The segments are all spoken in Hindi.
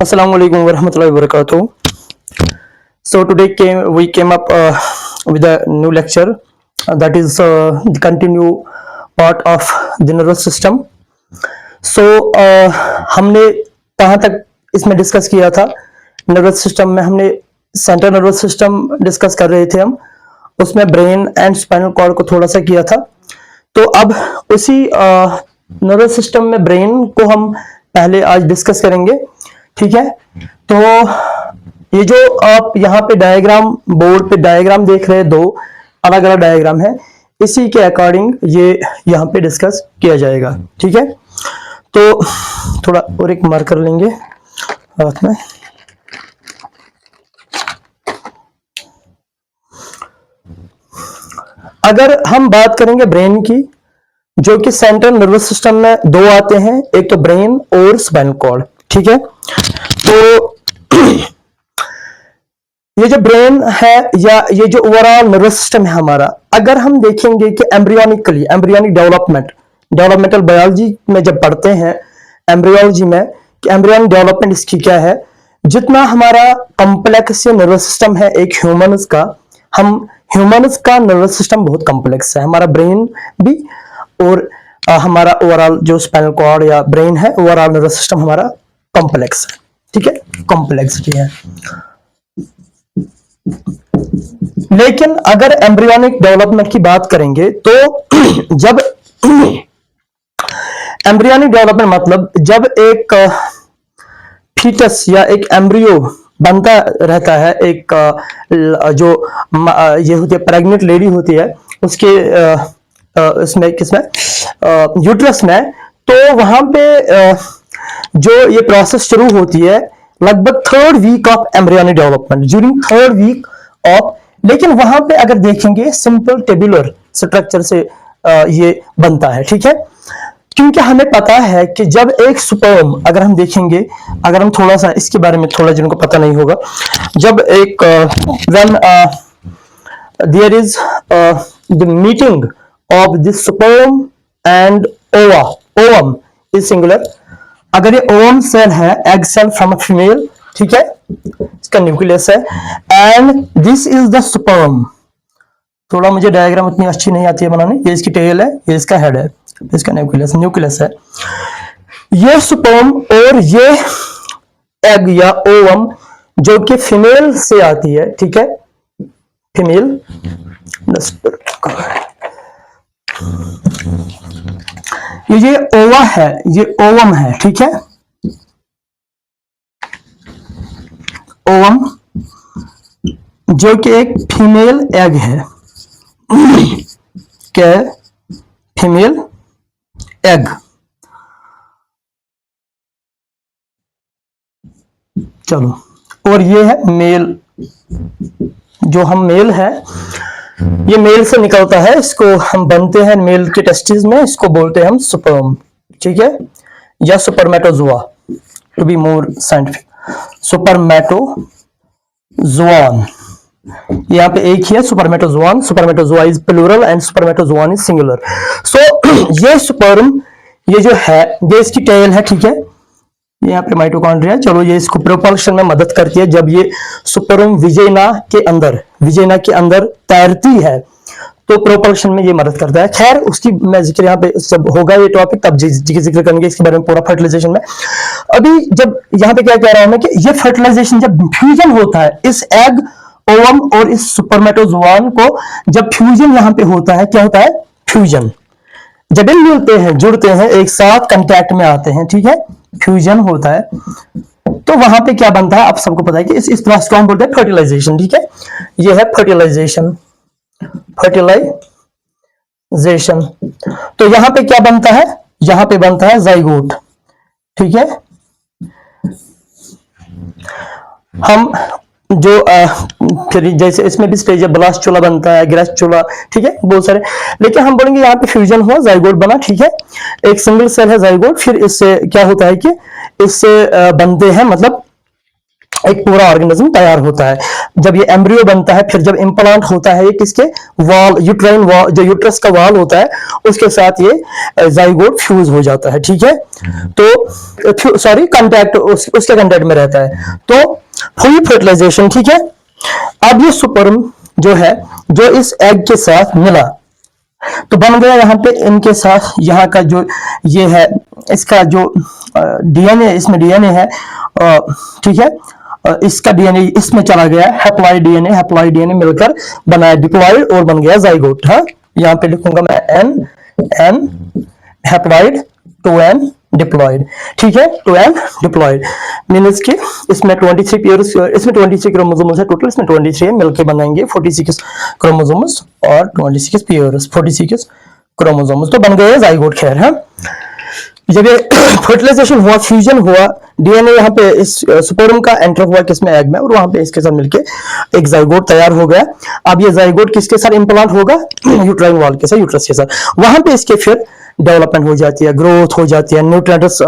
Assalamu alaikum warahmatullahi wabarakatuh. So today we came up with a new lecture that is the continue part of the nervous system. So हमने कहाँ तक इसमें डिस्कस किया था? नर्वस सिस्टम में हमने सेंट्रल नर्वस सिस्टम डिस्कस कर रहे थे हम, उसमें ब्रेन एंड स्पाइनल कॉर्ड को थोड़ा सा किया था। तो अब उसी नर्वस सिस्टम में ब्रेन को हम पहले आज डिस्कस करेंगे, ठीक है। तो ये जो आप यहाँ पे डायग्राम, बोर्ड पे डायग्राम देख रहे हैं, दो अलग अलग डायग्राम है, इसी के अकॉर्डिंग ये यहाँ पे डिस्कस किया जाएगा, ठीक है। तो थोड़ा और एक मार्कर लेंगे हाथ में। अगर हम बात करेंगे ब्रेन की, जो कि सेंट्रल नर्वस सिस्टम में दो आते हैं, एक तो ब्रेन और स्पाइनल कॉर्ड, ठीक है। तो ये जो ब्रेन है या ये जो ओवरऑल नर्वस सिस्टम है हमारा, अगर हम देखेंगे कि एम्ब्रियोनिकली, एम्ब्रियोनिक डेवलपमेंट, डेवलपमेंटल बायोलॉजी में जब पढ़ते हैं एम्ब्रियोलॉजी में कि एम्ब्रियोनिक डेवलपमेंट इसकी क्या है, जितना हमारा कॉम्प्लेक्स नर्वस सिस्टम है एक ह्यूमन्स का, हम ह्यूमन्स का नर्वस सिस्टम बहुत कॉम्प्लेक्स है, हमारा ब्रेन भी और हमारा ओवरऑल जो स्पाइनल कॉर्ड या ब्रेन है, ओवरऑल नर्वस सिस्टम हमारा कॉम्प्लेक्स है, ठीक है, कॉम्प्लेक्सिटी है। लेकिन अगर एम्ब्रियोनिक डेवलपमेंट की बात करेंगे तो जब एम्ब्रियोनिक डेवलपमेंट मतलब जब एक फीटस या एक एम्ब्रियो बनता रहता है, एक जो ये होती है प्रेग्नेंट लेडी होती है, उसके इसमें किसमें यूट्रस में, तो वहां पे जो ये प्रोसेस शुरू होती है लगभग third week of embryonic development, during third week of. लेकिन वहां पे अगर देखेंगे सिंपल टेबुलर स्ट्रक्चर से ये बनता है, ठीक है, क्योंकि हमें पता है कि जब एक स्पर्म, अगर हम देखेंगे, अगर हम थोड़ा सा इसके बारे में थोड़ा जिनको पता नहीं होगा, जब एक when there is the meeting of the sperm and ova, ovum is singular, अगर ये ओवम सेल है, egg cell from a female, ठीक है, इसका न्यूक्लियस है, and this is the sperm. थोड़ा मुझे डायग्राम उतनी अच्छी नहीं आती है बनाने, ये इसकी टेल है, ये इसका हेड है, इसका न्यूक्लियस, न्यूक्लियस है, ये स्पर्म और ये एग या ओवम जो कि फीमेल से आती है, ठीक है, फीमेल, ये ओवा है, ये ओवम है, ठीक है, ओवम जो कि एक फीमेल एग है, क्या है, फीमेल एग। चलो, और ये है मेल, जो हम मेल है, ये मेल से निकलता है, इसको हम बनते हैं मेल के टेस्टिस में, इसको बोलते हैं हम स्पर्म, ठीक है, या spermatozoa to be more scientific, spermatozoan, यहाँ पे एक ही है spermatozoan, spermatozoa is plural and spermatozoan is singular. So ये स्पर्म, ये जो है, ये इसकी टेल है, ठीक है, यहाँ पे माइटोकॉन्ड्रिया, चलो ये इसको प्रोपल्शन में मदद करती है। जब ये स्पर्म विजेना के अंदर तैरती है तो प्रोपल्शन में ये मदद करता है। खैर उसकी मैं जिक्र यहाँ पे जब होगा ये टॉपिक तब जिक्र करेंगे इसके बारे में पूरा फर्टिलाइजेशन में। अभी जब यहाँ पे क्या कह रहा हूं मैं कि ये फर्टिलाइजेशन जब फ्यूजन होता है इस एग, ओवम और इस सुपरमेटोजोआन को, जब फ्यूजन यहाँ पे होता है, क्या होता है, फ्यूजन, जब इन मिलते हैं, जुड़ते हैं, एक साथ कांटेक्ट में आते हैं, ठीक है, फ्यूजन होता है, तो वहां पे क्या बनता है, आप सबको पता है कि इस प्रोसेस को हम बोलते हैं फर्टिलाइजेशन, ठीक है, ये है फर्टिलाइजेशन, फर्टिलाइजेशन। तो यहां पे क्या बनता है, यहां पे बनता है जाइगोट, ठीक है, हम जो फिर जैसे इसमें भी स्टेज है, ब्लास्टुला बनता है, ग्रेस्टुला, ठीक है, बहुत सारे, लेकिन हम बोलेंगे यहाँ पे फ्यूजन हुआ, जाइगोट बना, ठीक है, एक सिंगल सेल है जाइगोट, फिर इससे क्या होता है कि इससे बनते हैं, मतलब एक पूरा ऑर्गेनिज्म तैयार होता है। जब ये एम्ब्रियो बनता है, फिर जब इम्प्लांट होता है ये किसके वॉल, यूट्राइन वॉल, जो यूट्रस का वॉल होता है उसके साथ ये जाइगोट फ्यूज हो जाता है, ठीक है। तो सॉरी कांटेक्ट उसके कांटेक्ट में रहता है, तो फुल फर्टिलाइजेशन, ठीक है। अब ये स्पर्म जो है, जो इस एग के साथ मिला तो बन गया यहाँ पे इनके साथ, यहाँ का जो ये है इसका जो डीएनए, इसमें डीएनए है, ठीक है, इसका डीएनए इसमें चला गया, हैप्लॉइड डीएनए मिलकर बना है डिप्लॉइड और बन गया जाइगोट। हाँ, यहाँ पे लिखूंगा मैं एन हैप्लॉइड, 2n डिप्लॉइड, ठीक है, 2n डिप्लॉइड मीन्स कि इसमें 23 पेयर्स, इसमें 23 क्रोमोसोम्स है टोटल, इसमें 23 मिलके बनाएंगे 46 क्रोमोसोम्स और 26 पेयर्स, 46 क्रोमोसोम्स, तो बन गए जाइगोट। खैर, हाँ, जब ये फर्टिलाइजेशन हुआ, फ्यूजन हुआ, डीएनए यहाँ पे इस स्पर्म का एंटर हुआ किसमें, एग में, और वहां पे इसके साथ मिलके एक जाइगोट तैयार हो गया। अब ये जाइगोट किसके साथ इम्प्लांट होगा, यूट्राइन वॉल के साथ, यूट्रस के साथ। वहां पे इसके फिर डेवलपमेंट हो जाती है, ग्रोथ हो जाती है, न्यूट्रिएंट्स,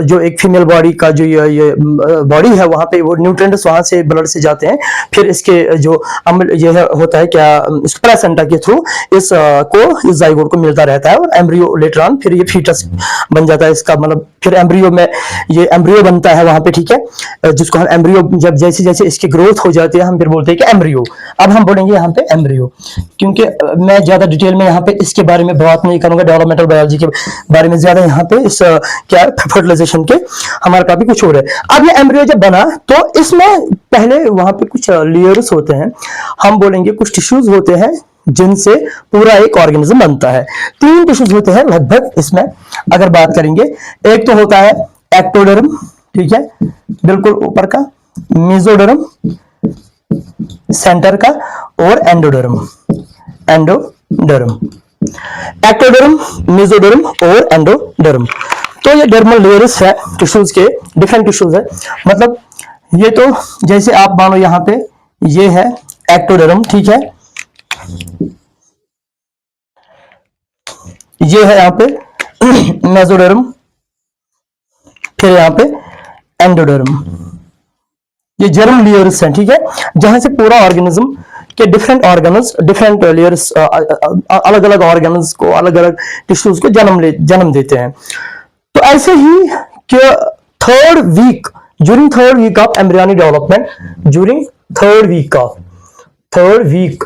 जो एक फीमेल बॉडी का जो ये बॉडी है, वहां पे वो न्यूट्रिएंट्स वहां से ब्लड से जाते हैं, फिर इसके जो अम्ल ये होता है क्या, प्लेसेंटा के थ्रू इस जाइगोट को मिलता रहता है, और एम्ब्रियो लेटर ऑन फिर ये फीटस बन जाता है इसका, मतलब फिर एम्ब्रियो में ये एम्ब्रियो बनता है वहां पे, ठीक है, जिसको हम एम्ब्रियो, जब जैसे जैसे इसकी ग्रोथ हो जाती है हम फिर बोलते हैं कि एम्ब्रियो। अब हम बोलेंगे यहाँ पे एम्ब्रियो, क्योंकि मैं ज्यादा डिटेल में यहाँ पे इसके बारे में बात नहीं करूंगा, डेवलपमेंटल बायोलॉजी के बारे में ज्यादा यहाँ पे इस क्या फर्टिलाइजेशन के, हमारा टॉपिक कुछ और है। अब ये एम्ब्रियो जब बना तो इसमें पहले वहां पे कुछ लेयर्स होते हैं, हम बोलेंगे कुछ टिश्यूज होते हैं जिनसे पूरा एक ऑर्गेनिज्म बनता है। 3 टिश्यूज होते हैं लगभग इसमें, अगर बात करेंगे, एक तो होता है एक्टोडर्म, ठीक है, बिल्कुल ऊपर का, मेसोडर्म सेंटर का, और एंडोडर्म, एक्टोडर्म, मेसोडर्म और एंडोडर्म। तो ये डर्मल लेयर्स है टिश्यूज के, डिफरेंट टिश्यूज है, मतलब ये तो जैसे आप मानो यहाँ पे ये है एक्टोडर्म, ठीक है, ये है यहाँ पे मेसोडर्म, फिर यहाँ पे एंडोडर्म, ये जर्म लेयर्स हैं, ठीक है, जहां से पूरा ऑर्गेनिज्म के डिफरेंट ऑर्गेनल्स, डिफरेंट लेयर्स, अलग अलग ऑर्गेनल्स को, अलग अलग टिश्यूज को जन्म देते हैं। तो ऐसे ही कि during third week of embryonic development, during third week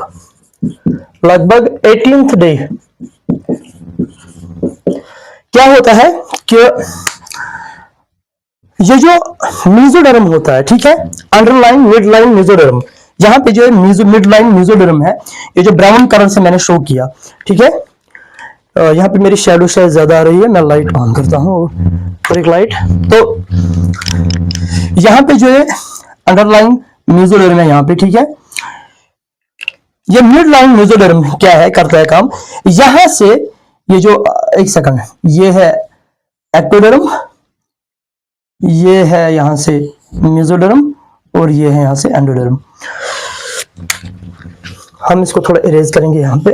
लगभग 18th डे क्या होता है कि ये जो मेसोडर्म होता है, ठीक है, अंडरलाइन मिडलाइन मेसोडर्म, यहाँ पे जो मिडलाइन मेसोडर्म है, ये जो ब्राउन कलर से मैंने शो किया, ठीक है, यहाँ पे मेरी शैडो शायद ज्यादा आ रही है, मैं लाइट ऑन करता हूँ, एक लाइट। तो यहाँ पे जो है अंडरलाइन मेसोडर्म है यहाँ पे, ठीक है, ये मिडलाइन मेसोडर्म क्या है, करता है काम, यहां से ये जो, एक सेकंड, ये है एक्टोडर्म, ये है यहां से मेसोडर्म, और ये है यहां से एंडोडर्म। हम इसको थोड़ा इरेज करेंगे यहां पे।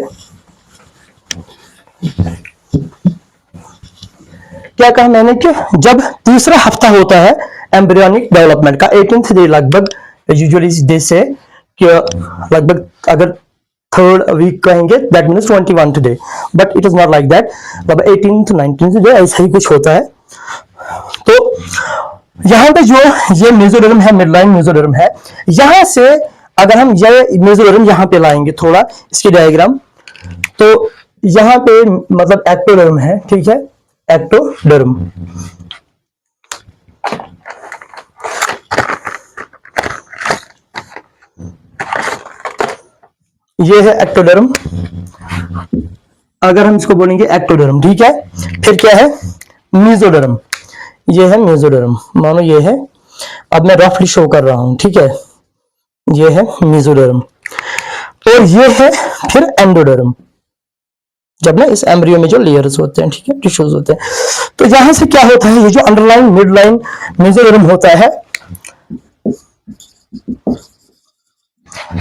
क्या कहा मैंने कि जब तीसरा हफ्ता होता है एम्ब्रियोनिक डेवलपमेंट का, 18th डे लगभग, यूजुअली डे से कि लगभग अगर थर्ड वीक कहेंगे that means 21th day, but it is not like that, मतलब 18th 19th डे ऐसा ही कुछ होता है। तो यहां पे जो ये मेसोडर्म है, मिडलाइन मेसोडर्म है, यहां से अगर हम ये मेसोडर्म यहां पे लाएंगे थोड़ा इसकी डायग्राम, तो यहां पे मतलब एक्टोडर्म है, ठीक है, एक्टोडर्म, ये है एक्टोडर्म, अगर हम इसको बोलेंगे एक्टोडर्म, ठीक है। फिर क्या है मेसोडर्म, ये है मेसोडर्म, मानो ये है, अब मैं रफली शो कर रहा हूं, ठीक है, ये है मेसोडर्म, और ये है फिर एंडोडर्म, जब ना इस एम्ब्रियो में जो लेयर्स होते हैं, ठीक है, टिश्यूज होते हैं। तो यहां से क्या होता है, ये जो अंडरलाइन मिडलाइन मेसोडर्म होता है,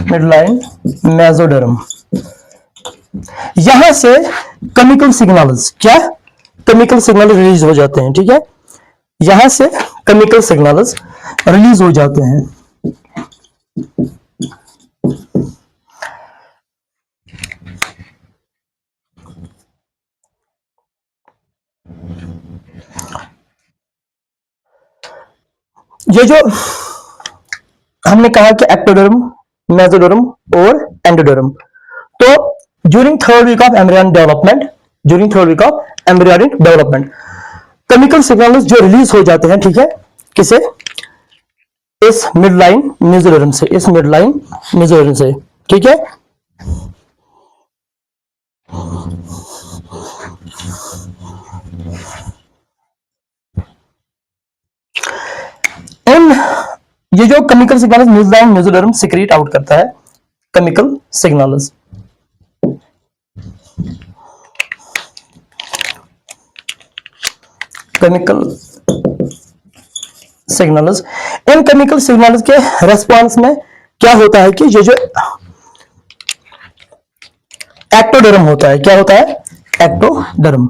मिडलाइन मेसोडर्म, यहां से केमिकल सिग्नल्स, क्या केमिकल सिग्नल रिलीज हो जाते हैं, ठीक है, यहां से केमिकल सिग्नल्स रिलीज हो जाते हैं। ये जो हमने कहा कि एक्टोडर्म, मेसोडर्म और एंडोडर्म, तो during third week of embryonic development chemical signals जो रिलीज हो जाते हैं, ठीक है, किसे, इस मिडलाइन मेसोडर्म से, ठीक है। ये जो chemical signals midline mesoderm secrete out करता है केमिकल सिग्नल्स। इन केमिकल सिग्नल्स के रेस्पॉन्स में क्या होता है कि ये जो एक्टोडर्म होता है, क्या होता है, एक्टोडर्म,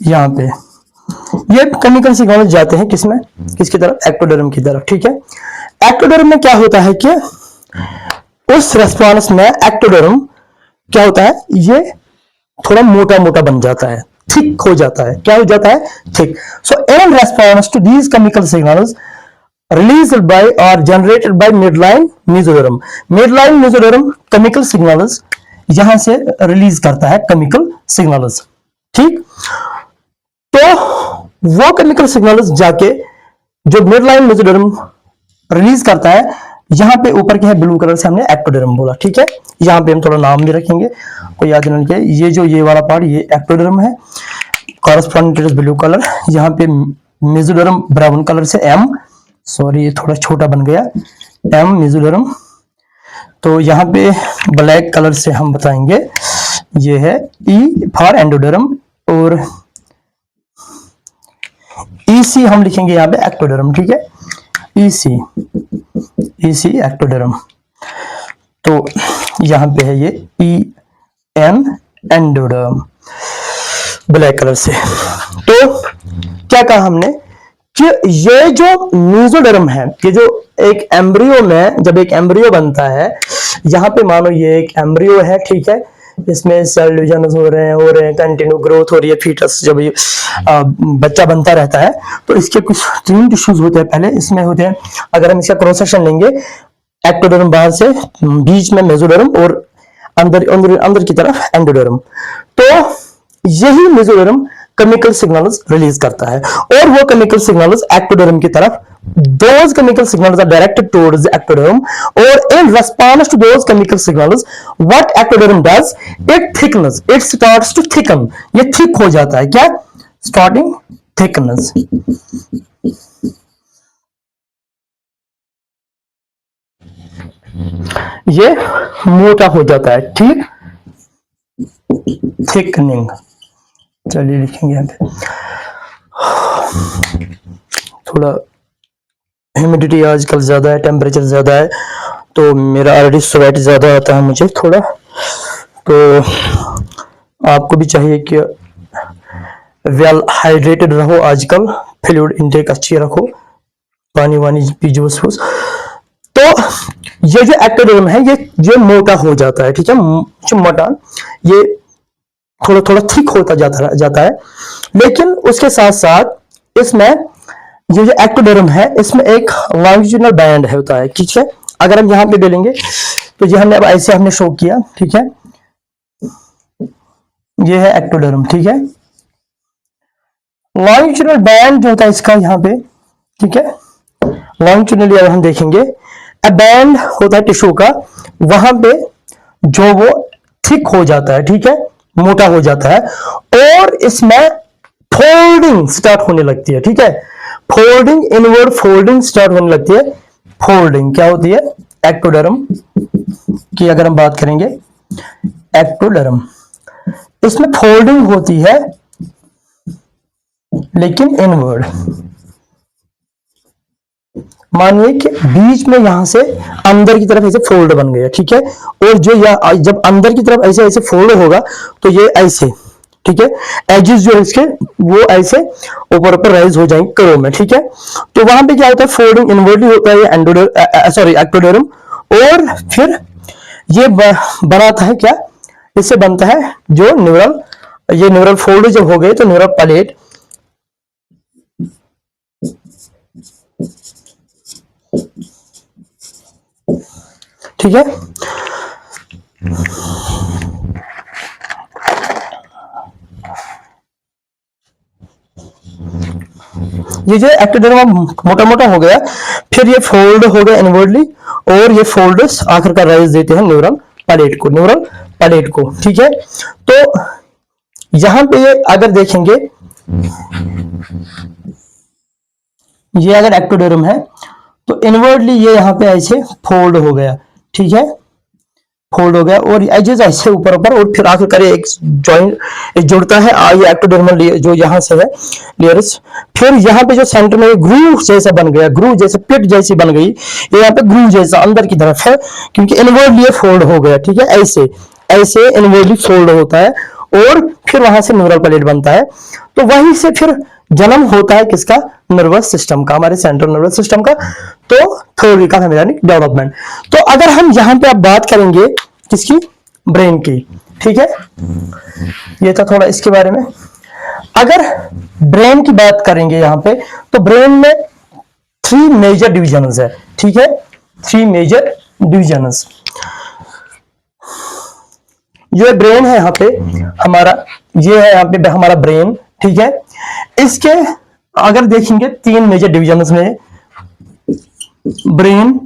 यहां पे ये केमिकल सिग्नल्स जाते हैं किसमें, किसकी तरफ, एक्टोडर्म की तरफ, ठीक है। एक्टोडर्म में क्या होता है कि उस रेस्पॉन्स में एक्टोडर्म क्या होता है, ये थोड़ा मोटा मोटा बन जाता है, थिक हो जाता है, क्या हो जाता है, thick. So in response to these chemical signals released by or generated by midline mesoderm chemical signals यहां से रिलीज करता है केमिकल सिग्नल्स, ठीक। तो वो केमिकल सिग्नल्स जाके जो मिडलाइन मेसोडर्म रिलीज करता है, यहां पे ऊपर के है ब्लू कलर से हमने एक्टोडर्म बोला, ठीक है। यहां पे हम थोड़ा नाम भी रखेंगे, कोई याद नहीं कि ये वाला पार्ट ये एक्टोडर्म है, कॉरेस्पॉन्डिंग ब्लू कलर, यहां पे मेसोडर्म ब्राउन कलर से एम, सॉरी ये थोड़ा छोटा बन गया, एम मेसोडर्म। तो यहाँ पे ब्लैक कलर से हम बताएंगे ये है ई फॉर एंडोडर्म, और ईसी हम लिखेंगे यहाँ पे एक्टोडर्म, ठीक है, ईसी एक्टोडर्म। तो यहाँ पे है ये E N endoderm black colour से। तो क्या कहा हमने कि ये जो मेसोडर्म है, ये जो एक एम्ब्रियो में जब एक एम्ब्रियो बनता है, यहाँ पे मानो ये एक एम्ब्रियो है, ठीक है, इसमें सेल डिवीजन हो रहे हैं, कंटिन्यू ग्रोथ हो रही है, फीटस जब ये बच्चा बनता रहता है, तो इसके कुछ 3 टिश्यूज होते हैं, पहले इसमें होते हैं, अगर हम इसका क्रॉस सेक्शन लेंगे, एक्टोडर्म बाहर से, बीच में मेसोडर्म और अंदर की तरफ एंडोडर्म। तो यही मेसोडर्म केमिकल सिग्नल्स रिलीज करता है, और वो केमिकल सिग्नल्स एक्टोडर्म की तरफ, those chemical signals are directed towards the ectoderm, or in response to those chemical signals what ectoderm does, it thickens, it starts to thicken, ये thick हो जाता है, क्या, starting thickness, ये मोटा हो जाता है, ठीक, थिकनिंग। चलिए लिखेंगे यहाँ पे, थोड़ा ह्यूमिडिटी आजकल ज्यादा है, टेम्परेचर ज्यादा है, तो मेरा ऑलरेडी स्वेट ज्यादा आता है मुझे थोड़ा, तो आपको भी चाहिए कि वेल हाइड्रेटेड रहो, आजकल फ्लूइड इनटेक अच्छी रखो, पानी वानी पी जूस। तो ये जो एक्टोडर्म है ये मोटा हो जाता है, ठीक है, जो मोटा, ये थोड़ा थोड़ा थिक होता जाता है, लेकिन उसके साथ साथ इसमें ये जो एक्टोडर्म है इसमें एक लॉन्जिट्यूडिनल बैंड होता है, ठीक है। अगर हम यहाँ पे ले लेंगे तो ये हमने अब ऐसे हमने शो किया, ठीक है, ये है एक्टोडर्म, ठीक है। लॉन्जिट्यूडिनल बैंड जो होता है इसका यहाँ पे, ठीक है, लॉन्जिट्यूडिनली अगर हम देखेंगे, अ बैंड होता है टिश्यू का, वहां पे जो वो थिक हो जाता है, ठीक है, मोटा हो जाता है, और इसमें फोल्डिंग स्टार्ट होने लगती है, ठीक है, फोल्डिंग, इनवर्ड फोल्डिंग स्टार्ट होने लगती है। फोल्डिंग क्या होती है, एक्टोडर्म की अगर हम बात करेंगे, एक्टोडर्म, इसमें फोल्डिंग होती है लेकिन इनवर्ड। मानिए कि बीच में यहां से अंदर की तरफ ऐसे फोल्ड बन गया, ठीक है, और जो जब अंदर की तरफ ऐसे ऐसे फोल्ड होगा तो ये ऐसे ठीक है, एजेस जो है इसके वो ऐसे ऊपर ऊपर राइज हो जाएंगे करो में, ठीक है। तो वहां पे क्या होता है, फोल्डिंग इनवर्टली होता है एंडोडर्म, सॉरी एक्टोडर्म, और फिर ये बनाता है क्या, इससे बनता है जो न्यूरल, ये न्यूरल फोल्ड जब हो गए तो न्यूरल पैलेट, ठीक है। ये जो एक्टोडर्म मोटा मोटा हो गया, फिर ये फोल्ड हो गया इनवर्डली, और ये फोल्ड्स आखिरकार राइज देते हैं न्यूरल पैलेट को, न्यूरल पैलेट को, ठीक है। तो यहां पे अगर देखेंगे, ये अगर एक्टोडर्म है तो इनवर्डली ये यहाँ पे ऐसे फोल्ड हो गया, ठीक है, फोल्ड हो गया, और एजेस ऐसे ऊपर ऊपर, और फिर आखिरकार एक जॉइंट जुड़ता है, ये एक्टोडर्मल जो यहाँ से है लेयर्स, फिर यहाँ पे जो सेंटर में ग्रूव जैसा बन गया, ग्रूव जैसे पिट जैसी बन गई, ये यहाँ पे ग्रूव जैसा अंदर की तरफ है, क्योंकि इनवर्डली फोल्ड हो गया, ठीक है, ऐसे ऐसे इनवर्डली फोल्ड होता है, और फिर वहां से न्यूरल पैलेट बनता है। तो वहीं से फिर जन्म होता है किसका, नर्वस सिस्टम का, हमारे सेंट्रल नर्वस सिस्टम का, तो third week of embryonic development. तो अगर हम यहाँ पे अब बात करेंगे किसकी, ब्रेन की, ठीक है, ये था थोड़ा इसके बारे में। अगर ब्रेन की बात करेंगे यहाँ पे, तो ब्रेन में 3 मेजर डिविजन्स है, ठीक है, 3 मेजर डिविजन्स। जो ब्रेन है यहाँ पे हमारा, ये है यहाँ पे हमारा ब्रेन, ठीक है। इसके अगर देखेंगे 3 मेजर डिविजन्स में ब्रेन,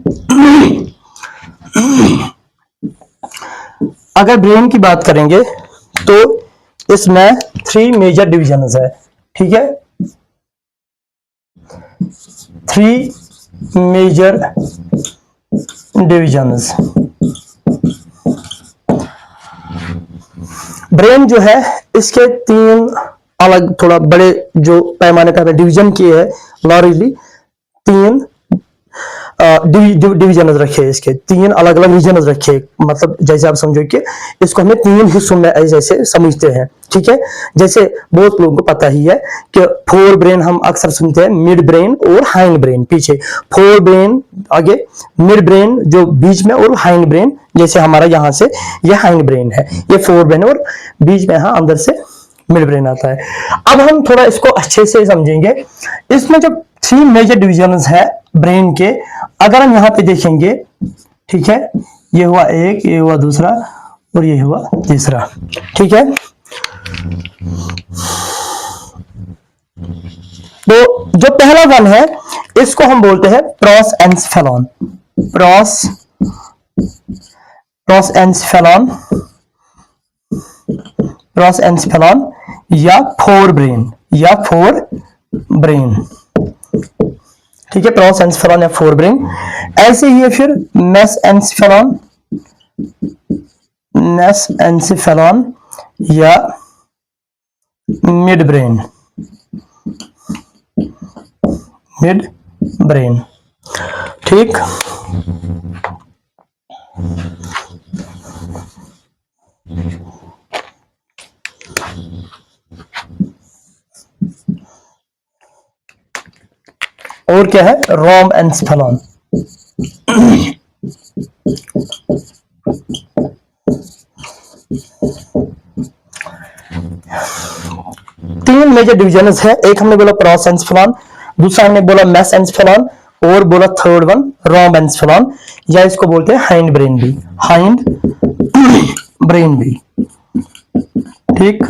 अगर ब्रेन की बात करेंगे तो इसमें 3 मेजर डिविजन्स है, ठीक है, 3 मेजर डिविजन्स। ब्रेन जो है इसके 3 अलग थोड़ा बड़े जो पैमाने पर डिवीजन किए हैं, लार्जली 3 डिवीजन रखे, इसके 3 अलग अलग रीजन रखे, मतलब जैसे आप समझो कि इसको हमें 3 हिस्सों में ऐसे समझते हैं, ठीक है। जैसे बहुत लोगों को पता ही है कि 4 ब्रेन हम अक्सर सुनते हैं, मिड ब्रेन और हाइंड ब्रेन, पीछे 4 ब्रेन आगे, मिड ब्रेन जो बीच में, और हाइंड ब्रेन जैसे हमारा यहाँ से ये हाइंड ब्रेन है, ये 4 ब्रेन, और बीच में यहाँ अंदर से मिड ब्रेन आता है। अब हम थोड़ा इसको अच्छे से समझेंगे। इसमें जो 3 मेजर डिविजन्स है ब्रेन के, अगर हम यहाँ पे देखेंगे, ठीक है, ये हुआ एक, ये हुआ दूसरा, और ये हुआ तीसरा, ठीक है। तो जो पहला वन है इसको हम बोलते हैं प्रोसेंसेफेलॉन, प्रोसेंसेफेलॉन या 4 ब्रेन, ठीक है, प्रोसेंसेफेलॉन या 4 ब्रेन। ऐसे ही है फिर मेसेंसेफेलॉन या मिड ब्रेन, ठीक। और क्या है, रोम्बेन्सेफेलॉन। 3 मेजर डिविजन्स है, एक हमने बोला प्रोसेंसेफेलॉन, दूसरा हमने बोला मेसेंसेफेलॉन, और बोला थर्ड वन रोम्बेन्सेफेलॉन, या इसको बोलते हैं हाइंड ब्रेन भी, ठीक।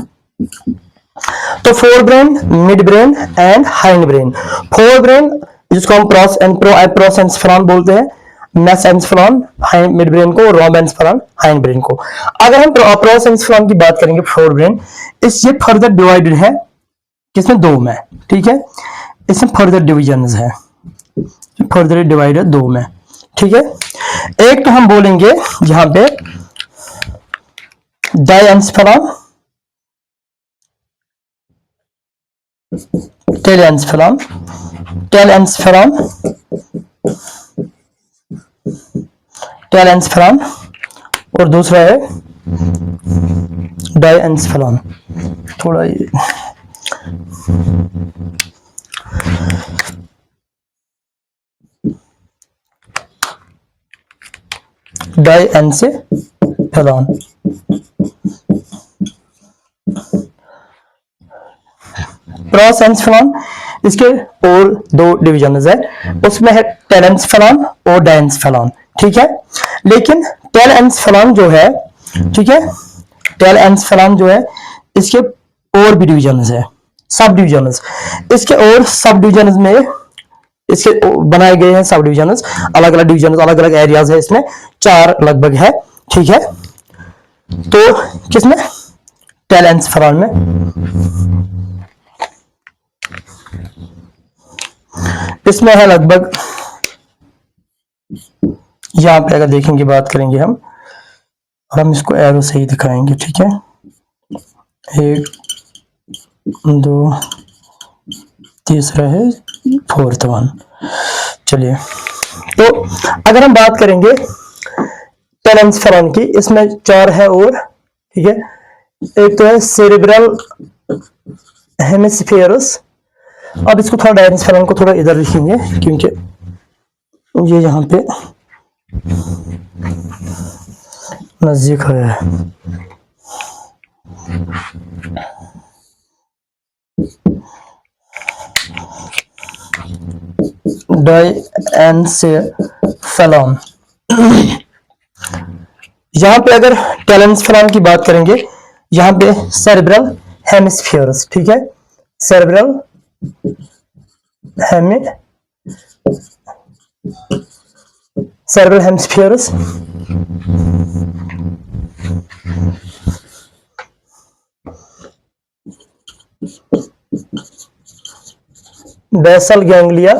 तो 4 brain, mid brain and hind brain. 4 brain जिसको हम प्रोसेंसेफेलॉन बोलते हैं, मेसेंसेफेलॉन मिड ब्रेन को, रोम्बेन्सेफेलॉन हाइंड ब्रेन को। अगर हम प्रोसेंसेफेलॉन की बात करेंगे, 4 ब्रेन, इससे फर्दर डिवाइडेड है किसमें, 2 में, ठीक है, इसमें फर्दर डिविजन्स है, फर्दर डिवाइडेड 2 में, ठीक है। एक तो हम बोलेंगे यहां पे डायएन्सेफेलॉन, टेलेन्सेफेलॉन, और दूसरा है डायएन्सेफेलॉन, थोड़ा ये डाइएन्सेफेलॉन। प्रोसेंसफेलॉन, इसके और दो डिविजन है, उसमें है टेलेंसफेलॉन और डाइएन्सेफेलॉन, ठीक है। लेकिन टेलेंसफेलॉन जो है, ठीक है, टेलेंसफेलॉन जो है इसके और भी डिविजन है, सब डिविजन। इसके और सब डिविजन में इसके बनाए गए हैं सब डिविजन, अलग अलग डिविजन, अलग अलग एरियाज है, इसमें 4 लगभग है, ठीक है। तो किसमें? टेलेंसफेलॉन में। इसमें है लगभग, यहां पे अगर देखेंगे, बात करेंगे हम, और हम इसको एरो से ही दिखाएंगे, ठीक है। 1 2 तीसरा है, 4th वन। चलिए, तो अगर हम बात करेंगे टेलेंसफेलॉन की, इसमें 4 है और, ठीक है। एक तो है सेरेब्रल हेमिस्फीयरस। अब इसको थोड़ा डाइएन्सेफेलॉन को थोड़ा इधर लिखेंगे, क्योंकि ये यहाँ पे नजदीक है। डाइएन्सेफेलॉन। यहां पे अगर टेलेंसफेलॉन की बात करेंगे, यहां पे सेरेब्रल हेमिस्फीयरस, ठीक है, सेरेब्रल हेमिस्फीयरस। बेसल गैंग्लिया,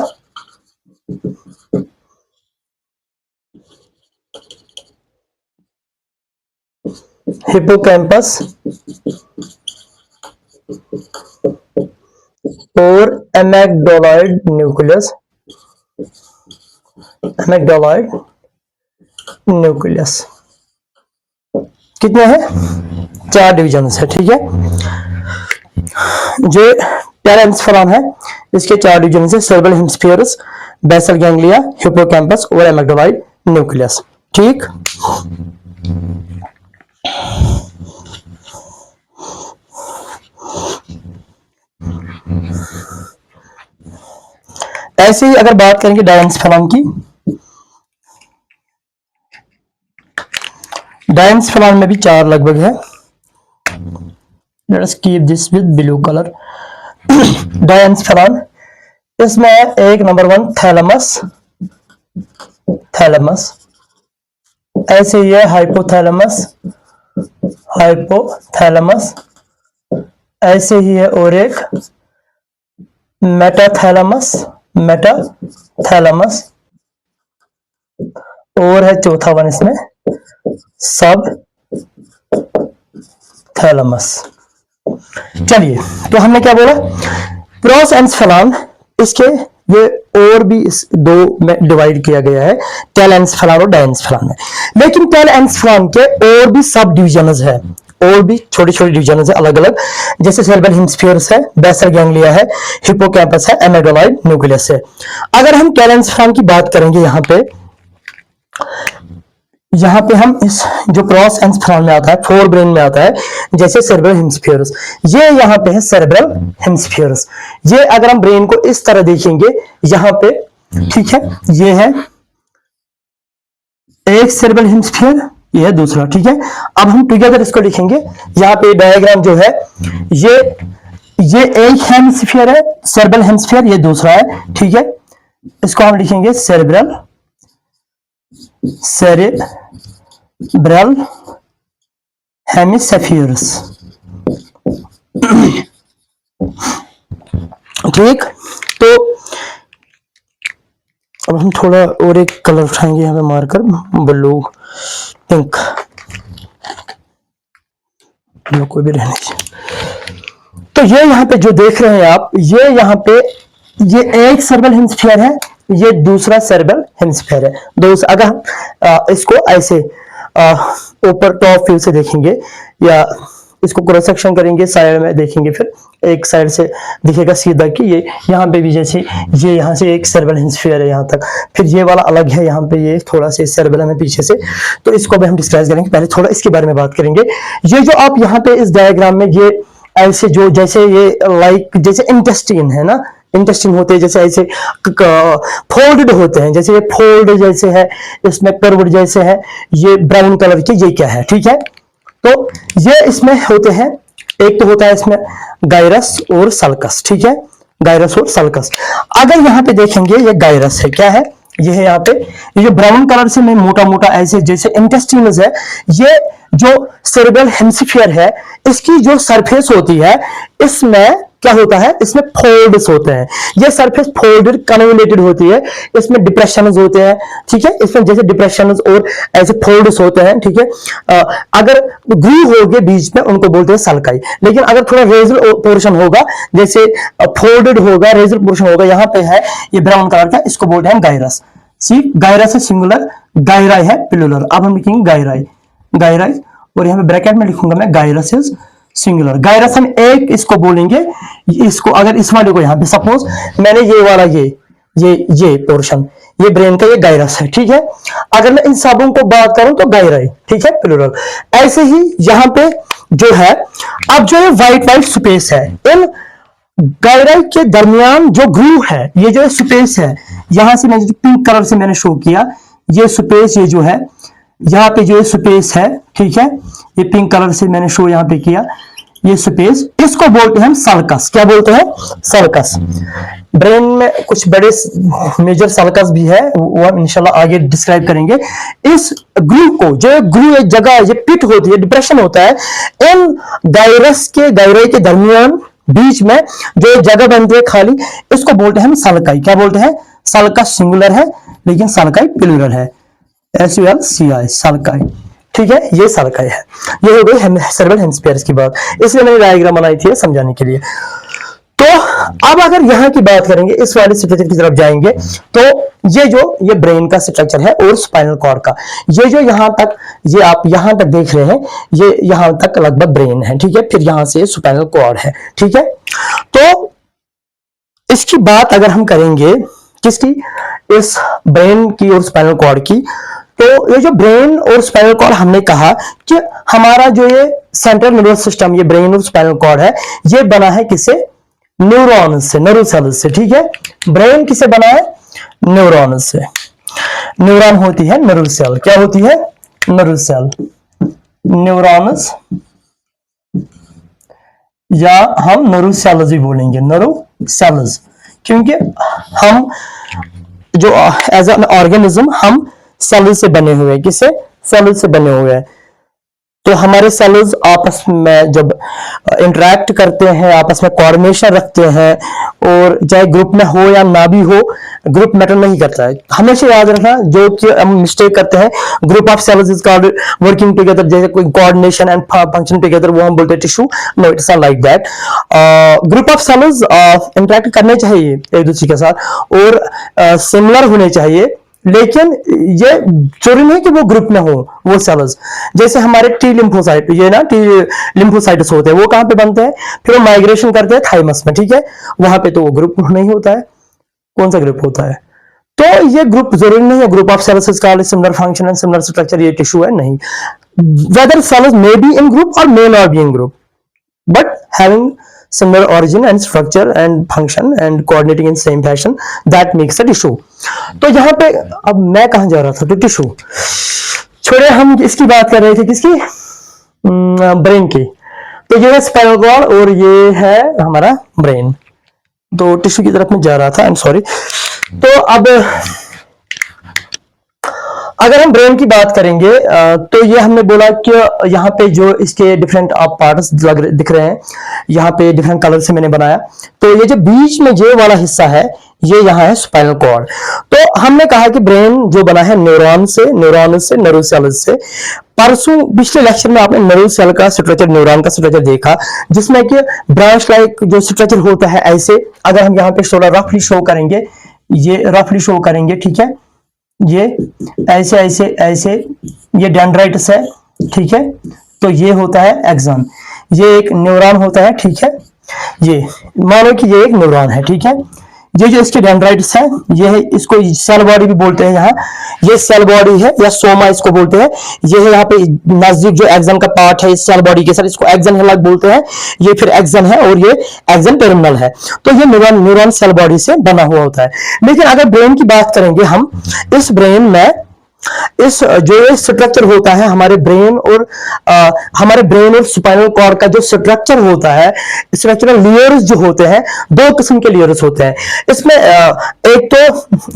हिप्पोकैम्पस और एमेग्डोलॉइड न्यूक्लियस, एमेग्डोलॉइड न्यूक्लियस। कितने हैं? 4 डिविजन है, ठीक है। जो टेलेंसफेलॉन है, इसके 4 डिविजन है, सेरेब्रल हेमिस्फीयरस, बेसल गैंग्लिया, हिप्पोकैम्पस और एमेग्डोलॉइड न्यूक्लियस, ठीक। ऐसे ही अगर बात करेंगे डाइएन्सेफेलॉन की, डाइएन्सेफेलॉन में भी 4 लगभग है। Let's keep this with blue colour. Diencephalon, इसमें एक नंबर 1 थैलेमस, थैलेमस। ऐसे ही है हाइपोथैलेमस, हाइपोथैलेमस। ऐसे ही है और एक मेटाथैलेमस, मेटाथैलेमस। और है चौथा वन इसमें सब थैलेमस। चलिए, तो हमने क्या बोला? प्रोसेंसफेलॉन, इसके ये और भी इस 2 में डिवाइड किया गया है, टेलेंसफेलॉन और डाइएन्सेफेलॉन में। लेकिन टेलेंसफेलॉन के और भी सब डिविजन्स है, और भी छोटी छोटी डिविजन है अलग अलग, जैसे सेरेब्रल हेमिस्फीयरस है, बेसल गैंग्लिया है, हिप्पोकैम्पस है, एमेग्डोलॉइड न्यूक्लियस है। अगर हम टेलेंसफेलॉन की बात करेंगे, यहाँ पे हम इस जो प्रोसेंसफेलॉन में आता है, फोर ब्रेन में आता है, जैसे सेरेब्रल हेमिस्फीयरस, ये यहाँ पे है सेरेब्रल हेमिस्फीयरस। ये अगर हम ब्रेन को इस तरह देखेंगे यहाँ पे, ठीक है, ये है एक सेरेब्रल हेमिस्फीयर, ये है दूसरा, ठीक है। अब हम टुगेदर इसको लिखेंगे, यहाँ पे डायग्राम जो है, ये एक हेमिस्फीयर है, सेरेब्रल हेमिस्फीयर, ये दूसरा है, ठीक है। इसको हम लिखेंगे सेरेब्रल हेमिस्फीयर्स, ठीक। तो अब हम थोड़ा और एक कलर उठाएंगे, यहाँ पे मार्कर ब्लू, पिंक, ब्लू कोई भी रहने चाहिए। तो ये यहाँ पे जो देख रहे हैं आप, ये यहाँ पे ये एक सेरेब्रल हेमिस्फीयर है, ये दूसरा सेरेब्रल हेमिस्फीयर है। दोस्त अगर हम इसको ऐसे ऊपर टॉप व्यू से देखेंगे या इसको क्रॉस सेक्शन करेंगे, साइड में देखेंगे, फिर एक साइड से दिखेगा सीधा कि ये यहाँ पे भी जैसे ये यहाँ से एक सेरेब्रल हेमिस्फीयर है यहाँ तक, फिर ये वाला अलग है, यहाँ पे ये थोड़ा सा सेरेब्रम है पीछे से। तो इसको भी हम डिस्क्राइब करेंगे, पहले थोड़ा इसके बारे में बात करेंगे। ये जो आप यहाँ पे इस डायग्राम में ये ऐसे जो जैसे ये लाइक जैसे इंटेस्टाइन है ना, इंटेस्टाइन होते हैं जैसे ऐसे फोल्डेड होते हैं, जैसे ये फोल्ड जैसे है, इसमें कर्व्ड जैसे है, ये ब्राउन कलर के, ये क्या है, ठीक है। तो ये इसमें होते हैं, एक तो होता है इसमें गायरस और सल्कस, ठीक है, गायरस और सल्कस। अगर यहाँ पे देखेंगे ये गायरस है, क्या है, ये है यहाँ पे, ये जो ब्राउन कलर से में मोटा मोटा ऐसे जैसे इंटेस्टिनस है, ये जो सेरेब्रल हेमिस्फीयर है, इसकी जो सरफेस होती है इसमें क्या होता है, इसमें फोल्ड्स होते हैं, ये सरफेस फोल्डेड कन्वोलेटेड होती है, इसमें डिप्रेशंस होते हैं, ठीक है, इसमें जैसे डिप्रेशंस और ऐसे फोल्ड्स होते हैं, ठीक है। अगर ग्रूव होगे बीच में उनको बोलते हैं सल्काई, लेकिन अगर थोड़ा रेजल पोर्शन होगा, जैसे फोल्डेड होगा, रेजल पोर्शन होगा, यहाँ पे है ये ब्राउन कलर का, इसको बोलते हैं गायरस। सी गायरस है सिंगुलर, गायराई है प्लूरल। अब हम लिखेंगे गायराई, गायराई, और यहाँ पे ब्रैकेट में लिखूंगा मैं गायरस इज सिंगुलर। गायरस हम एक इसको बोलेंगे, इसको अगर इस वाले को यहाँ पे सपोज मैंने ये वाला ये पोर्शन, ये ब्रेन का ये गायरस है, ठीक है। अगर मैं इन सबों को बात करूं तो गायराई, ठीक है, प्लूरल। ऐसे ही यहाँ पे जो है, अब जो ये व्हाइट स्पेस है, इन गायराई के दरमियान जो ग्रूव है, ये जो स्पेस है, यहां से मैंने पिंक कलर से मैंने शो किया, ये स्पेस, ये जो है यहाँ पे जो स्पेस है, ठीक है, ये पिंक कलर से मैंने शो यहाँ पे किया, ये स्पेस, इसको बोलते हैं हम सल्कस। क्या बोलते हैं, सल्कस। ब्रेन में कुछ बड़े मेजर सल्कस भी है, वो हम इंशाल्लाह आगे डिस्क्राइब करेंगे। इस ग्रूव को, जो ग्रूव एक जगह, ये पिट होती है, डिप्रेशन होता है, इन गायरस के, गायराई के दरमियान बीच में जो जगह बनती है खाली, इसको बोलते हैं हम सल्काई। क्या बोलते हैं, सल्कस सिंगुलर है लेकिन सल्काई प्लूरल है, SULCI, सल्काई, ठीक है, ये सल्काई है। ये हो गई सेरेब्रल हेमिस्फीयर की बात, इसलिए मैंने डायग्राम बनाई थी समझाने के लिए। तो अब अगर यहाँ की बात करेंगे, इस वाले स्ट्रक्चर की तरफ जाएंगे, तो ये ब्रेन का स्ट्रक्चर है और स्पाइनल कॉर्ड का, ये जो यहाँ तक, ये आप यहाँ तक देख रहे हैं, ये यहाँ तक लगभग ब्रेन है, ठीक है, फिर यहाँ से स्पाइनल कॉर्ड है, ठीक है। तो इसकी बात अगर हम करेंगे किसकी, इस ब्रेन की और स्पाइनल कॉर्ड की, तो ये जो ब्रेन और स्पाइनल कॉर्ड, हमने कहा कि हमारा जो ये सेंट्रल नर्वस सिस्टम, ये ब्रेन और स्पाइनल कॉर्ड है, ये बना है किससे, न्यूरॉन से, नर्व सेल्स से, ठीक है। ब्रेन किसे बना है, न्यूरॉन से। न्यूरॉन होती है नर्व सेल, क्या होती है, नर्व सेल, न्यूरॉन्स, या हम नर्व सेल्स भी बोलेंगे, नर्व सेल्स, क्योंकि हम जो एज एन ऑर्गेनिज्म हम सेल से बने हुए हैं, किससे, सेल से बने हुए हैं। तो हमारे सेल्स आपस में जब इंटरेक्ट करते हैं, आपस में कोऑर्डिनेशन रखते हैं, और चाहे ग्रुप में हो या ना भी हो, ग्रुप मैटर नहीं करता है। हमेशा याद रखना, जो कि हम मिस्टेक करते हैं, group of cells is called working together, जैसे कोई कोऑर्डिनेशन एंड फंक्शन टुगेदर, वो हम बोलते हैं tissue. No, it's not like that. Group of cells interact करने चाहिए एक दूसरे के साथ, और सिमिलर होने चाहिए, लेकिन ये जरूरी नहीं कि वो ग्रुप में हो वो सेल्स। जैसे हमारे टी लिम्फोसाइट, ये ना टी लिम्फोसाइट्स होते हैं, वो कहां पे बनते हैं, फिर वो माइग्रेशन करते हैं थाइमस में, ठीक है, वहां पे तो वो ग्रुप नहीं होता है। कौन सा ग्रुप होता है, तो ये ग्रुप जरूरी नहीं है, group of cells is called similar function and similar structure, ये टिश्यू है नहीं। Whether cells may be in group और may not be in group, but having similar origin and structure and function and coordinating in same fashion, that makes a tissue। तो यहाँ पे अब मैं कहां जा रहा था, तो टिश्यू छोड़े, हम इसकी बात कर रहे थे, किसकी, ब्रेन की। तो ये है स्पाइनल कॉर्ड और ये है हमारा ब्रेन, तो टिश्यू की तरफ में जा रहा था, आई एम सॉरी। तो अब अगर हम ब्रेन की बात करेंगे, तो ये हमने बोला कि यहाँ पे जो इसके डिफरेंट पार्ट्स दिख रहे हैं, यहाँ पे डिफरेंट कलर से मैंने बनाया। तो ये जो बीच में ये वाला हिस्सा है, ये यहाँ है स्पाइनल कॉर्ड। तो हमने कहा कि ब्रेन जो बना है न्यूरॉन से, नर्व सेल्स से। परसों पिछले लेक्चर में आपने नर्व सेल का स्ट्रक्चर, न्यूरॉन का स्ट्रक्चर देखा, जिसमें कि ब्रांच लाइक जो स्ट्रक्चर होता है ऐसे। अगर हम यहाँ पे थोड़ा रफली शो करेंगे, ये रफली शो करेंगे, ठीक है, ये ऐसे ऐसे ऐसे, ये डेंड्राइट्स है, ठीक है, तो ये होता है एक्सॉन। ये एक न्यूरॉन होता है, ठीक है। ये मानो कि ये एक न्यूरॉन है, ठीक है। ये जो इसके डेंड्राइट्स है, ये है, इसको सेल बॉडी भी बोलते हैं। यहाँ ये सेल बॉडी है या सोमा इसको बोलते हैं। ये है यहाँ पे नजदीक जो एक्सन का पार्ट है इस सेल बॉडी के साथ, इसको एक्सन हिलक बोलते हैं। ये फिर एक्सन है और ये एक्सन टर्मिनल है। तो ये न्यूरॉन सेल बॉडी से बना हुआ होता है। लेकिन अगर ब्रेन की बात करेंगे हम, इस ब्रेन में इस जो ये स्ट्रक्चर होता है हमारे ब्रेन और स्पाइनल कॉर्ड का जो स्ट्रक्चर होता है, स्ट्रक्चरल लेयर्स जो होते हैं, दो किस्म के लेयर्स होते हैं इसमें। एक तो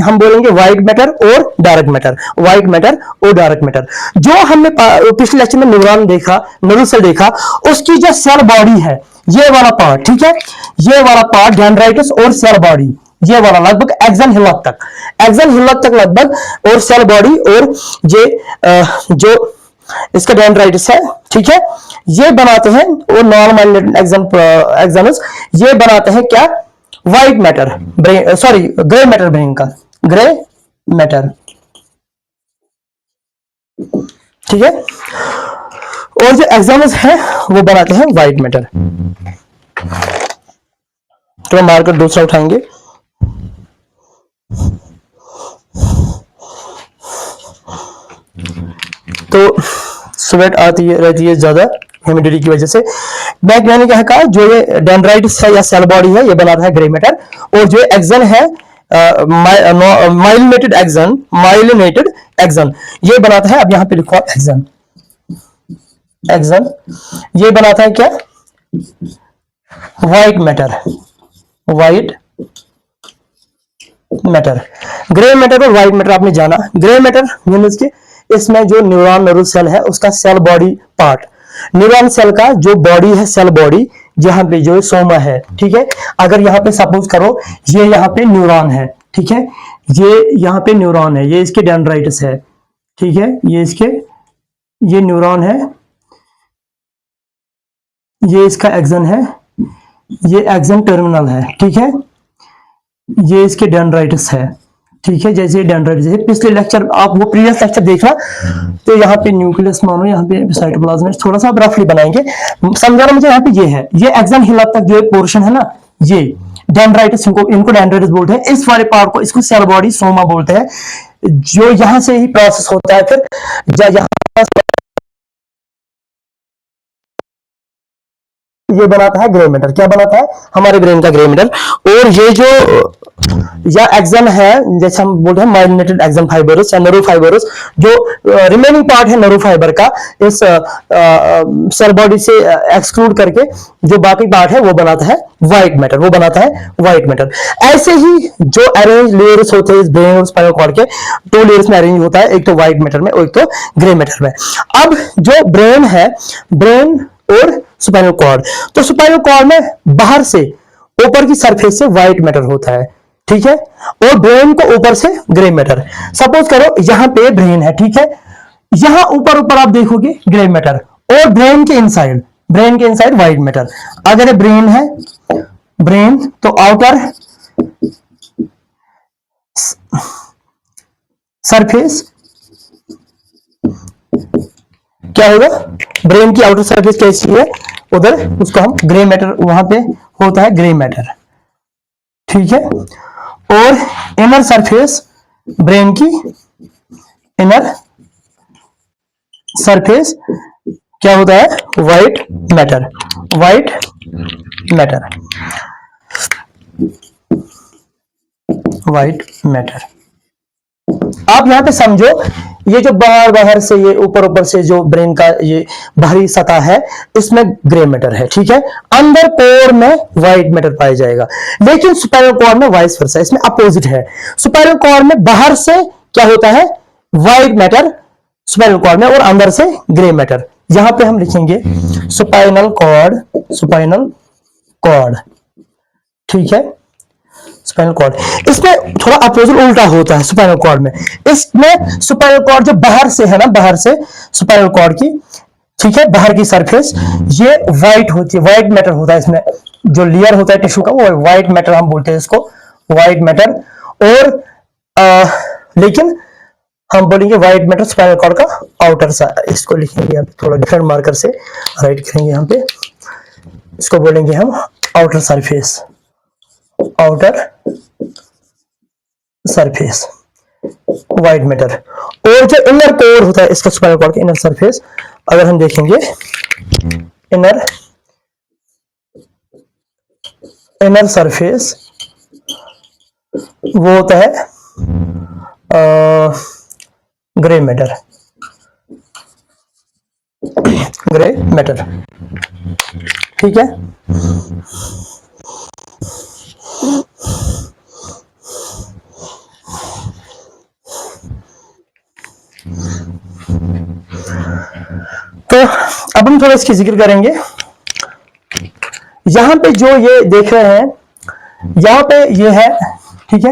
हम बोलेंगे व्हाइट मैटर और डार्क मैटर। व्हाइट मैटर और डार्क मैटर जो हमने पिछले लेक्चर में न्यूरॉन देखा, नर्व सेल देखा, उसकी जो सेल बॉडी है ये वाला पार्ट, ठीक है, ये वाला पार्ट डेंड्राइटिस और सेल बॉडी, ये वाला लगभग एक्सन हिलक तक लगभग, और सेल बॉडी और ये जो इसका डेंड्राइटिस है, ठीक है, ये बनाते हैं, और नॉन एक्सनस ये बनाते हैं क्या, white matter brain, sorry grey matter brain का, ग्रे मैटर, ठीक है। और जो एक्सनस है वो बनाते हैं व्हाइट मैटर। तो मार्कर दूसरा उठाएंगे। तो स्वेट आती है रहती है ज्यादा ह्यूमिडिटी की वजह से। मैंने क्या कहा, जो ये डेंड्राइटिस है या सेल बॉडी है ये बनाता है ग्रे मैटर, और जो एक्सन है माइलिनेटेड एक्सन ये बनाता है, अब यहां पे लिखो एक्सन ये बनाता है क्या, व्हाइट मैटर। ग्रे मैटर और व्हाइट मैटर आपने जाना। ग्रे मैटर मींस के इसमें जो न्यूरॉन नर्व सेल है उसका cell body part, neuron cell का जो बॉडी है सेल बॉडी, जहां पे जो सोमा है, ठीक है। अगर यहाँ पे सपोज करो ये यहाँ पे न्यूरॉन है, ठीक है, ये यहाँ पे न्यूरॉन है, ये इसके डेंड्राइटिस है, ठीक है, ये न्यूरॉन है, ये इसका एक्सन है, ये एक्सन टर्मिनल है, ठीक है, ये इसके डेंड्राइटिस है, ठीक है। जैसे डेंड्राइटिस है, पिछले लेक्चर आप वो प्रीवियस लेक्चर देखना, तो यहाँ पे न्यूक्लियस मानो, यहाँ पे साइटोप्लाज्म, थोड़ा सा आप रफली बनाएंगे, समझाना मुझे। यहाँ पे ये है, ये एक्सन हिलक तक जो पोर्शन है ना, ये डेंड्राइटिस, इनको डेंड्राइटिस बोलते हैं। इस वाले पार्ट को इसको सेल बॉडी सोमा बोलते हैं, जो यहां से ही प्रोसेस होता है, फिर यहाँ ये बनाता है ग्रे मैटर। क्या बनाता है, हमारे ब्रेन का ग्रे मैटर। और ये जो या एक्सन है, जैसे हम बोलते हैं माइलिनेटेड एक्सन फाइबरस या नर्व फाइबरस, जो रिमेनिंग पार्ट है नर्व फाइबर का, इस सेल बॉडी से एक्सक्लूड करके जो बाकी पार्ट है वो बनाता है व्हाइट मैटर। ऐसे ही जो अरेंज लेयर्स होते हैं इस ब्रेन और स्पाइनल कॉर्ड के, दो लेयर्स में अरेंज होता है, एक तो व्हाइट मैटर में और एक तो ग्रे मैटर में। अब जो ब्रेन है, ब्रेन और स्पाइनल कॉर्ड, तो स्पाइनल कॉर्ड में बाहर से ऊपर की सरफेस से व्हाइट मैटर होता है, ठीक है, और ब्रेन को ऊपर से ग्रे मैटर। सपोज करो यहां पे ब्रेन है, ठीक है, यहां ऊपर आप देखोगे ग्रे मैटर, और ब्रेन के इनसाइड व्हाइट मैटर। अगर ब्रेन है, ब्रेन तो आउटर सरफेस क्या होगा, ब्रेन की आउटर सरफेस कैसी है, उधर उसको हम ग्रे मैटर, वहां पे होता है ग्रे मैटर, ठीक है। और इनर सरफेस, ब्रेन की इनर सरफेस क्या होता है, व्हाइट मैटर। आप यहां पे समझो, ये जो बाहर से, ये ऊपर से जो ब्रेन का ये बाहरी सतह है, इसमें ग्रे मैटर है, ठीक है। अंदर कोर में व्हाइट मैटर पाया जाएगा। लेकिन स्पाइनल कॉर्ड में वाइस वर्सा, इसमें अपोजिट है। स्पाइनल कॉर्ड में बाहर से क्या होता है, व्हाइट मैटर स्पाइनल कॉर्ड में, और अंदर से ग्रे मैटर। यहां पे हम लिखेंगे स्पाइनल कॉर्ड, ठीक है, स्पाइनल कॉर्ड। इसमें थोड़ा अपोजिट उल्टा होता है स्पाइनल कॉर्ड में। इसमें स्पाइनल कॉर्ड जो बाहर से है ना, बाहर से स्पाइनल कॉर्ड की, ठीक है, बाहर की सरफेस ये व्हाइट होती है, व्हाइट मैटर होता है। इसमें जो लेयर होता है टिश्यू का वो व्हाइट मैटर हम बोलते हैं इसको, व्हाइट मैटर। और लेकिन हम बोलेंगे व्हाइट मैटर स्पाइनल कॉर्ड का आउटर सा। इसको लिखेंगे यहाँ पे थोड़ा डिफरेंट मार्कर से राइट करेंगे यहाँ पे, इसको बोलेंगे हम outer surface, outer surface white matter. और जो इनर कोर होता है इसका स्पाइनल कॉर्ड का इनर सरफेस, अगर हम देखेंगे इनर इनर सरफेस वो होता है ग्रे मैटर, ग्रे मैटर, ठीक है। तो अब हम थोड़ा इसकी जिक्र करेंगे। यहां पे जो ये देख रहे हैं, यहां पे ये है, ठीक है।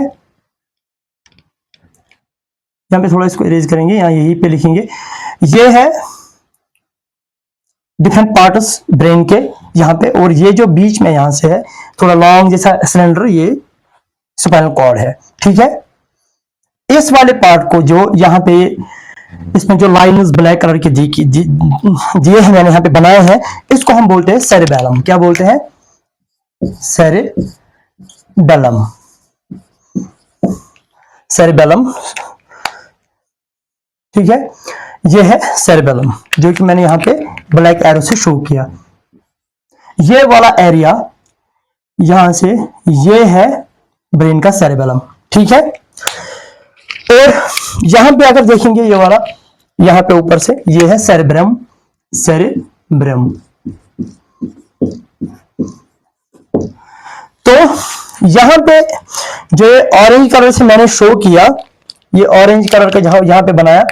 यहां पे थोड़ा इसको इरेज करेंगे, यहां यहीं पे लिखेंगे, ये है डिफरेंट पार्ट्स ब्रेन के यहां पे, और ये जो बीच में यहां से है थोड़ा लॉन्ग जैसा सिलेंडर, ये स्पाइनल कॉर्ड है, ठीक है। इस वाले पार्ट को जो यहाँ पे इसमें जो लाइन्स ब्लैक कलर के दिए हैं मैंने यहाँ पे बनाए हैं, इसको हम बोलते हैं सेरेबेलम। क्या बोलते हैं? सेरेबेलम, सेरेबेलम, ठीक है। ये है सेरेबेलम जो कि मैंने यहाँ पे ब्लैक एरो से शो किया। ये वाला एरिया यहां से ये है ब्रेन का सेरेबेलम, ठीक है। और यहां पे अगर देखेंगे ये वाला, यहां पे ऊपर से ये है सेरेब्रम, सेरेब्रम। तो यहां पे जो ऑरेंज कलर से मैंने शो किया, ये ऑरेंज कलर का जहां यहां पे बनाया,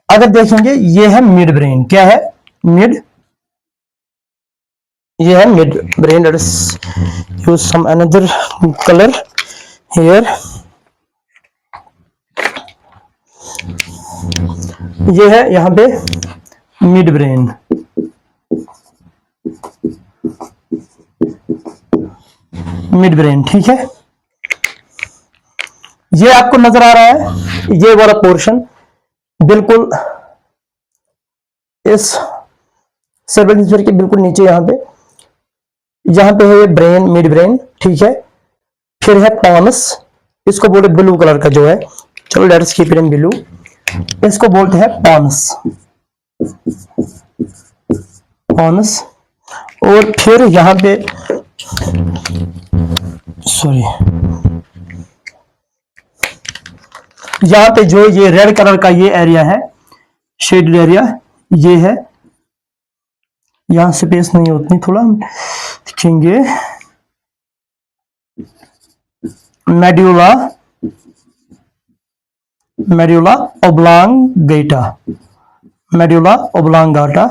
अगर देखेंगे ये है मिड ब्रेन। क्या है? मिड, ये है midbrain. Let us use some another colour here. ये है यहां पे मिड ब्रेन, मिड ब्रेन, ठीक है। ये आपको नजर आ रहा है, ये वाला पोर्शन बिल्कुल इस सेरेब्रल हेमिस्फीयर के बिल्कुल नीचे, यहां पे है ये ब्रेन, मिड ब्रेन, ठीक है। फिर है पॉनस, इसको बोलते ब्लू कलर का जो है, चलो let's keep it in blue, इसको बोलते हैं पॉनस, पॉनस। और फिर यहां पे सॉरी, यहां पे जो ये रेड कलर का ये एरिया है, शेडेड एरिया, ये है, यहां स्पेस नहीं उतनी, थोड़ा लिखेंगे medulla, medulla oblongata, medulla oblongata,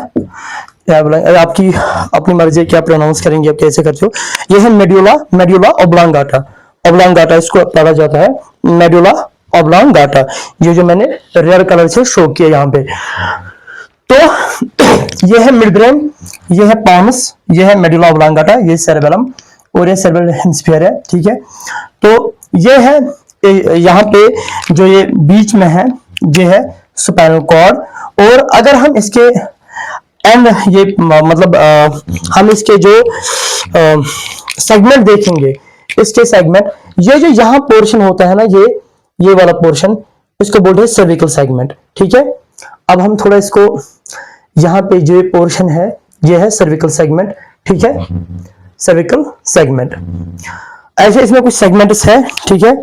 आपकी अपनी मर्जी, क्या प्रोनाउंस करेंगे आप, कैसे करते हो। ये है मेड्यूला, मेड्यूला ओब्लांगाटा, ओब्लांगाटा इसको पढ़ा जाता है, मेड्यूला ओब्लांगाटा। ये जो मैंने रेड कलर से शो किया यहाँ पे। तो ये है मिड ब्रेन, ये है पॉनस, ये है मेडुला ओब्लांगाटा, ये सेरेबेलम, और ये सेरेब्रल हेमिस्फीयर है, ठीक है। तो ये है यहाँ पे जो ये बीच में है, ये है स्पाइनल कॉर्ड। और अगर हम इसके एंड ये मतलब हम इसके जो सेगमेंट देखेंगे, इसके सेगमेंट, ये जो यहाँ पोर्शन होता है ना, ये वाला पोर्शन, इसको बोलते हैं सर्विकल सेगमेंट, ठीक है। अब हम थोड़ा इसको, यहाँ पे जो पोर्शन है ये है सर्विकल सेगमेंट, ठीक है, सर्विकल सेगमेंट। ऐसे इसमें कुछ सेगमेंट्स है, ठीक है।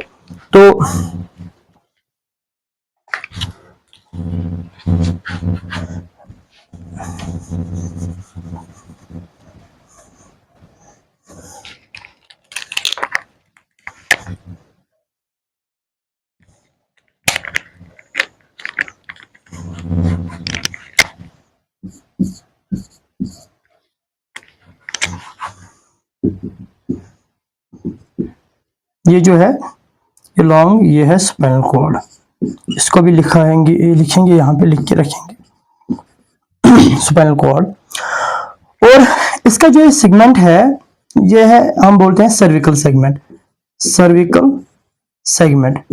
तो ये जो है ये लॉन्ग, ये है स्पाइनल कॉर्ड, इसको भी लिखेंगे यहाँ पे, लिख के रखेंगे स्पाइनल कॉर्ड। और इसका जो सेगमेंट है ये है, हम बोलते हैं सर्विकल सेगमेंट, सर्विकल सेगमेंट।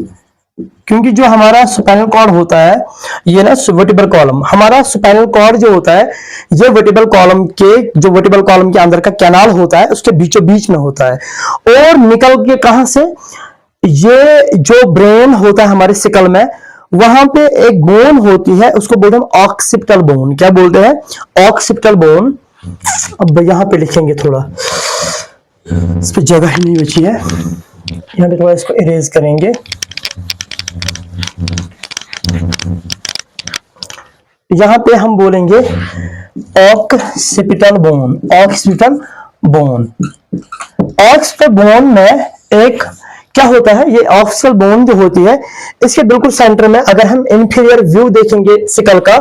क्योंकि जो हमारा स्पाइनल कॉर्ड होता है ये ना वर्टिब्रल कॉलम, हमारा स्पाइनल कॉर्ड जो होता है ये वर्टिब्रल कॉलम के अंदर का कैनाल होता है उसके बीचों बीच में होता है। और निकल के कहां से, ये जो ब्रेन होता है हमारे सिकल में, वहां पे एक बोन होती है उसको बोलते हैं ऑक्सिपिटल बोन। क्या बोलते हैं? Occipital bone. अब यहां पे लिखेंगे, थोड़ा इस पे जगह ही नहीं बची है, यहाँ पे थोड़ा इसको इरेज करेंगे। यहां पे हम बोलेंगे occipital bone. Occipital bone, occipital bone में एक क्या होता है, ये ऑक्सिपिटल बोन जो होती है इसके बिल्कुल सेंटर में अगर हम इंफीरियर व्यू देखेंगे सिकल का,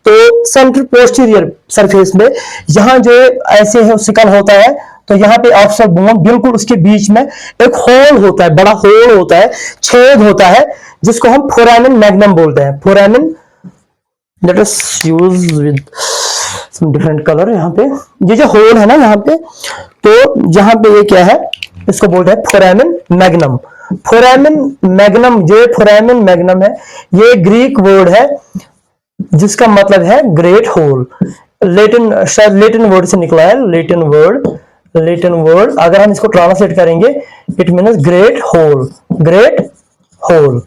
तो सेंटर पोस्टीरियर सरफेस में यहां जो ऐसे है सिकल होता है, तो यहाँ पे ऑक्सिपिटल बोन बिल्कुल उसके बीच में एक होल होता है, बड़ा होल होता है, छेद होता है, जिसको हम फोरामेन मैग्नम बोलते हैं। Foramen, let us use with some different colour. यहाँ पे ये जो होल है ना यहाँ पे, तो यहाँ पे ये क्या है, इसको बोलते हैं फोरामेन मैग्नम। फोरामेन मैग्नम, जो फोरामेन मैग्नम है ये ग्रीक वर्ड है जिसका मतलब है ग्रेट होल। लेटिन, शायद लेटिन वर्ड से निकला है, लेटिन वर्ड अगर हम इसको ट्रांसलेट करेंगे it means great hole, great hole.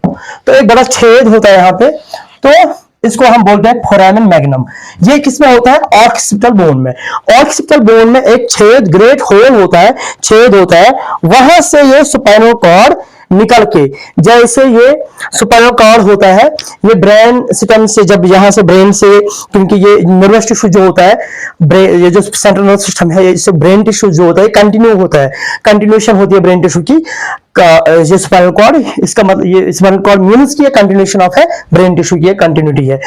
तो एक बड़ा छेद होता है यहाँ पे, तो इसको हम बोलते हैं फोरामेन मैग्नम। ये किसमें होता है? ऑक्सिपिटल बोन में। ऑक्सिपिटल बोन में एक छेद, ग्रेट होल होता है, छेद होता है, वहां से ये स्पाइनल कॉर्ड निकल के, जैसे ये स्पाइनल कॉर्ड होता है ये ब्रेन सिस्टम से, जब यहां से ब्रेन से, क्योंकि ये नर्वस टिश्यू जो होता है, ये जो सेंट्रल नर्वस सिस्टम है, इससे ब्रेन टिश्यू जो होता है कंटिन्यू होता है, कंटिन्यूएशन होती है ब्रेन टिश्यू की। ये स्पाइनल कॉर्ड, इसका मतलब ये स्पाइनल कॉर्ड मींस की कंटिन्यूएशन ऑफ है ब्रेन टिश्यू की, कंटिन्यूटी है।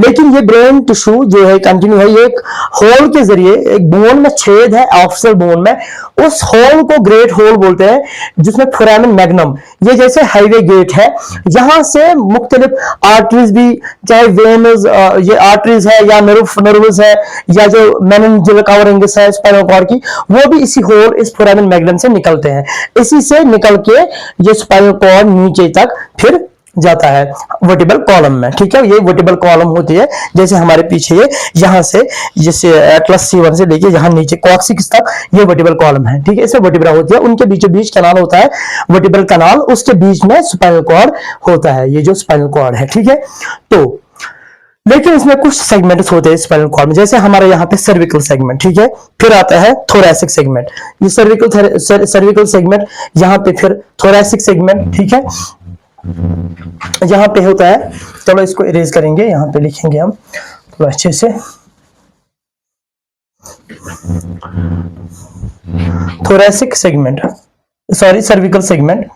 लेकिन ये ब्रेन टिश्यू जो है कंटिन्यू है, ये एक होल के जरिए, एक बोन में छेद है ऑक्सिपिटल बोन में, उस होल को ग्रेट होल बोलते हैं, जिसमें फोरामेन मैग्नम, ये जैसे हाईवे गेट है, यहां से मुख्तलिफ आर्टरीज भी, चाहे वेन्स, ये आर्टरीज है या नर्व्स है, या जो मेनिंजियल कवरिंग्स है स्पाइनल कॉर्ड की, वो भी इसी होल, इस फोरामेन मैग्नम से निकलते हैं। इसी से निकल के ये स्पाइनल कॉर्ड नीचे तक फिर जाता है वर्टिब्रल कॉलम में। ठीक है, ये वर्टिब्रल कॉलम होती है, जैसे हमारे पीछे ये यहां से, जैसे एटलस C1 से लेके यहां नीचे कॉक्सिक्स तक ये वर्टिब्रल कॉलम है। ठीक है, इसमें वर्टिब्रा होती है, उनके बीचों बीच कैनाल होता है, वर्टिब्रल कैनाल, उसके बीच में स्पाइनल कॉर्ड होता है, ये जो स्पाइनल कॉर्ड है। ठीक है, तो लेकिन इसमें कुछ सेगमेंट्स होते हैं स्पाइनल कॉर्ड में, जैसे हमारे यहाँ पे सर्विकल सेगमेंट। ठीक है, फिर आता है थोरैसिक सेगमेंट। ये सर्विकल सेगमेंट, यहाँ पे फिर थोरैसिक सेगमेंट। ठीक है, यहाँ पे होता है, चलो इसको इरेज करेंगे, यहाँ पे लिखेंगे हम थोड़ा अच्छे से, thoracic segment, sorry cervical segment,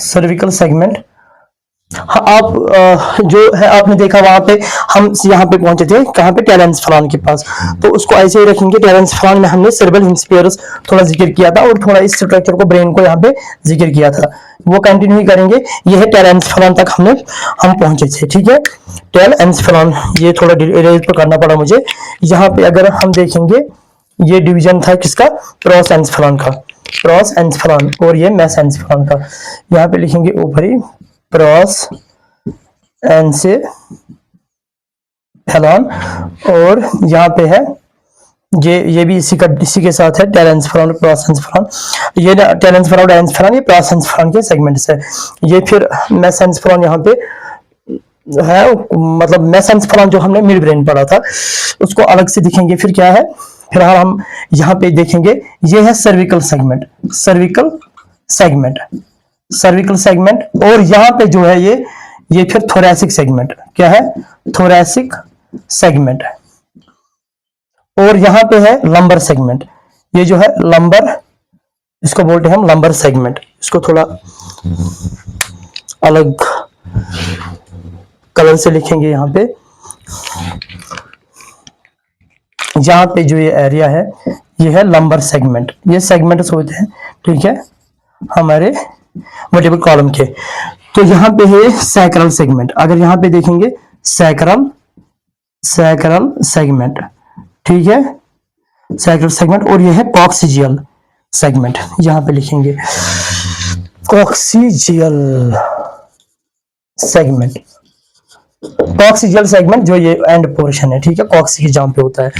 cervical segment. हाँ, आप जो है आपने देखा वहां पे हम यहाँ पे पहुंचे थे, कहाँ पे, टेरेंस फ्लान के पास, तो उसको ऐसे ही रखेंगे। टेरेंस फ्लान में हमने सेरेब्रल हेमिस्फीयर्स थोड़ा जिक्र किया था, और थोड़ा इस स्ट्रक्चर को, ब्रेन को यहाँ पे जिक्र किया था, वो कंटिन्यू करेंगे। ये है टेरेंस फ्लान तक हम पहुंचे थे। ठीक है, टेरेंस फ्लान, ये थोड़ा इरेज तो करना पड़ा मुझे। यहाँ पे अगर हम देखेंगे, ये डिवीजन था किसका, क्रॉस एंसेफेलॉन का, क्रॉस एंसेफेलॉन, और ये मेस एंसेफेलॉन का। यहाँ पे लिखेंगे ऊपरी क्रॉस एंसेफेलॉन, और यहाँ पे है ये भी इसी के साथ है, टेरेंसेफेलॉन, क्रॉस एंसेफेलॉन। ये टेरेंसेफेलॉन, एंसेफेलॉन, ये क्रॉस एंसेफेलॉन के सेगमेंट्स है। ये फिर मेस एंसेफेलॉन यहाँ पे है, मतलब मेस एंसेफेलॉन जो हमने मिड ब्रेन पढ़ा था उसको अलग से दिखेंगे। फिर क्या है, फिर हम यहाँ पे देखेंगे, ये है cervical segment, cervical segment, cervical segment. और यहाँ पे जो है ये फिर थोरैसिक सेगमेंट। क्या है, थोरैसिक सेगमेंट। और यहाँ पे है लंबर सेगमेंट, ये जो है लंबर, इसको बोलते हैं हम लंबर सेगमेंट। इसको थोड़ा अलग कलर से लिखेंगे। यहाँ पे जहां पे जो ये एरिया है ये है लंबर सेगमेंट, ये सेगमेंट्स होते हैं। ठीक है, हमारे वर्टिब्रल कॉलम के। तो यहाँ पे है सैक्रल सेगमेंट, अगर यहाँ पे देखेंगे सैक्रल सेगमेंट। ठीक है, सैक्रल सेगमेंट। और ये है कॉक्सिजियल सेगमेंट, यहाँ पे लिखेंगे कॉक्सिजियल सेगमेंट, कॉक्सिजियल सेगमेंट जो ये एंड पोर्शन है, ठीक है, कॉक्सी की जहां पे होता है।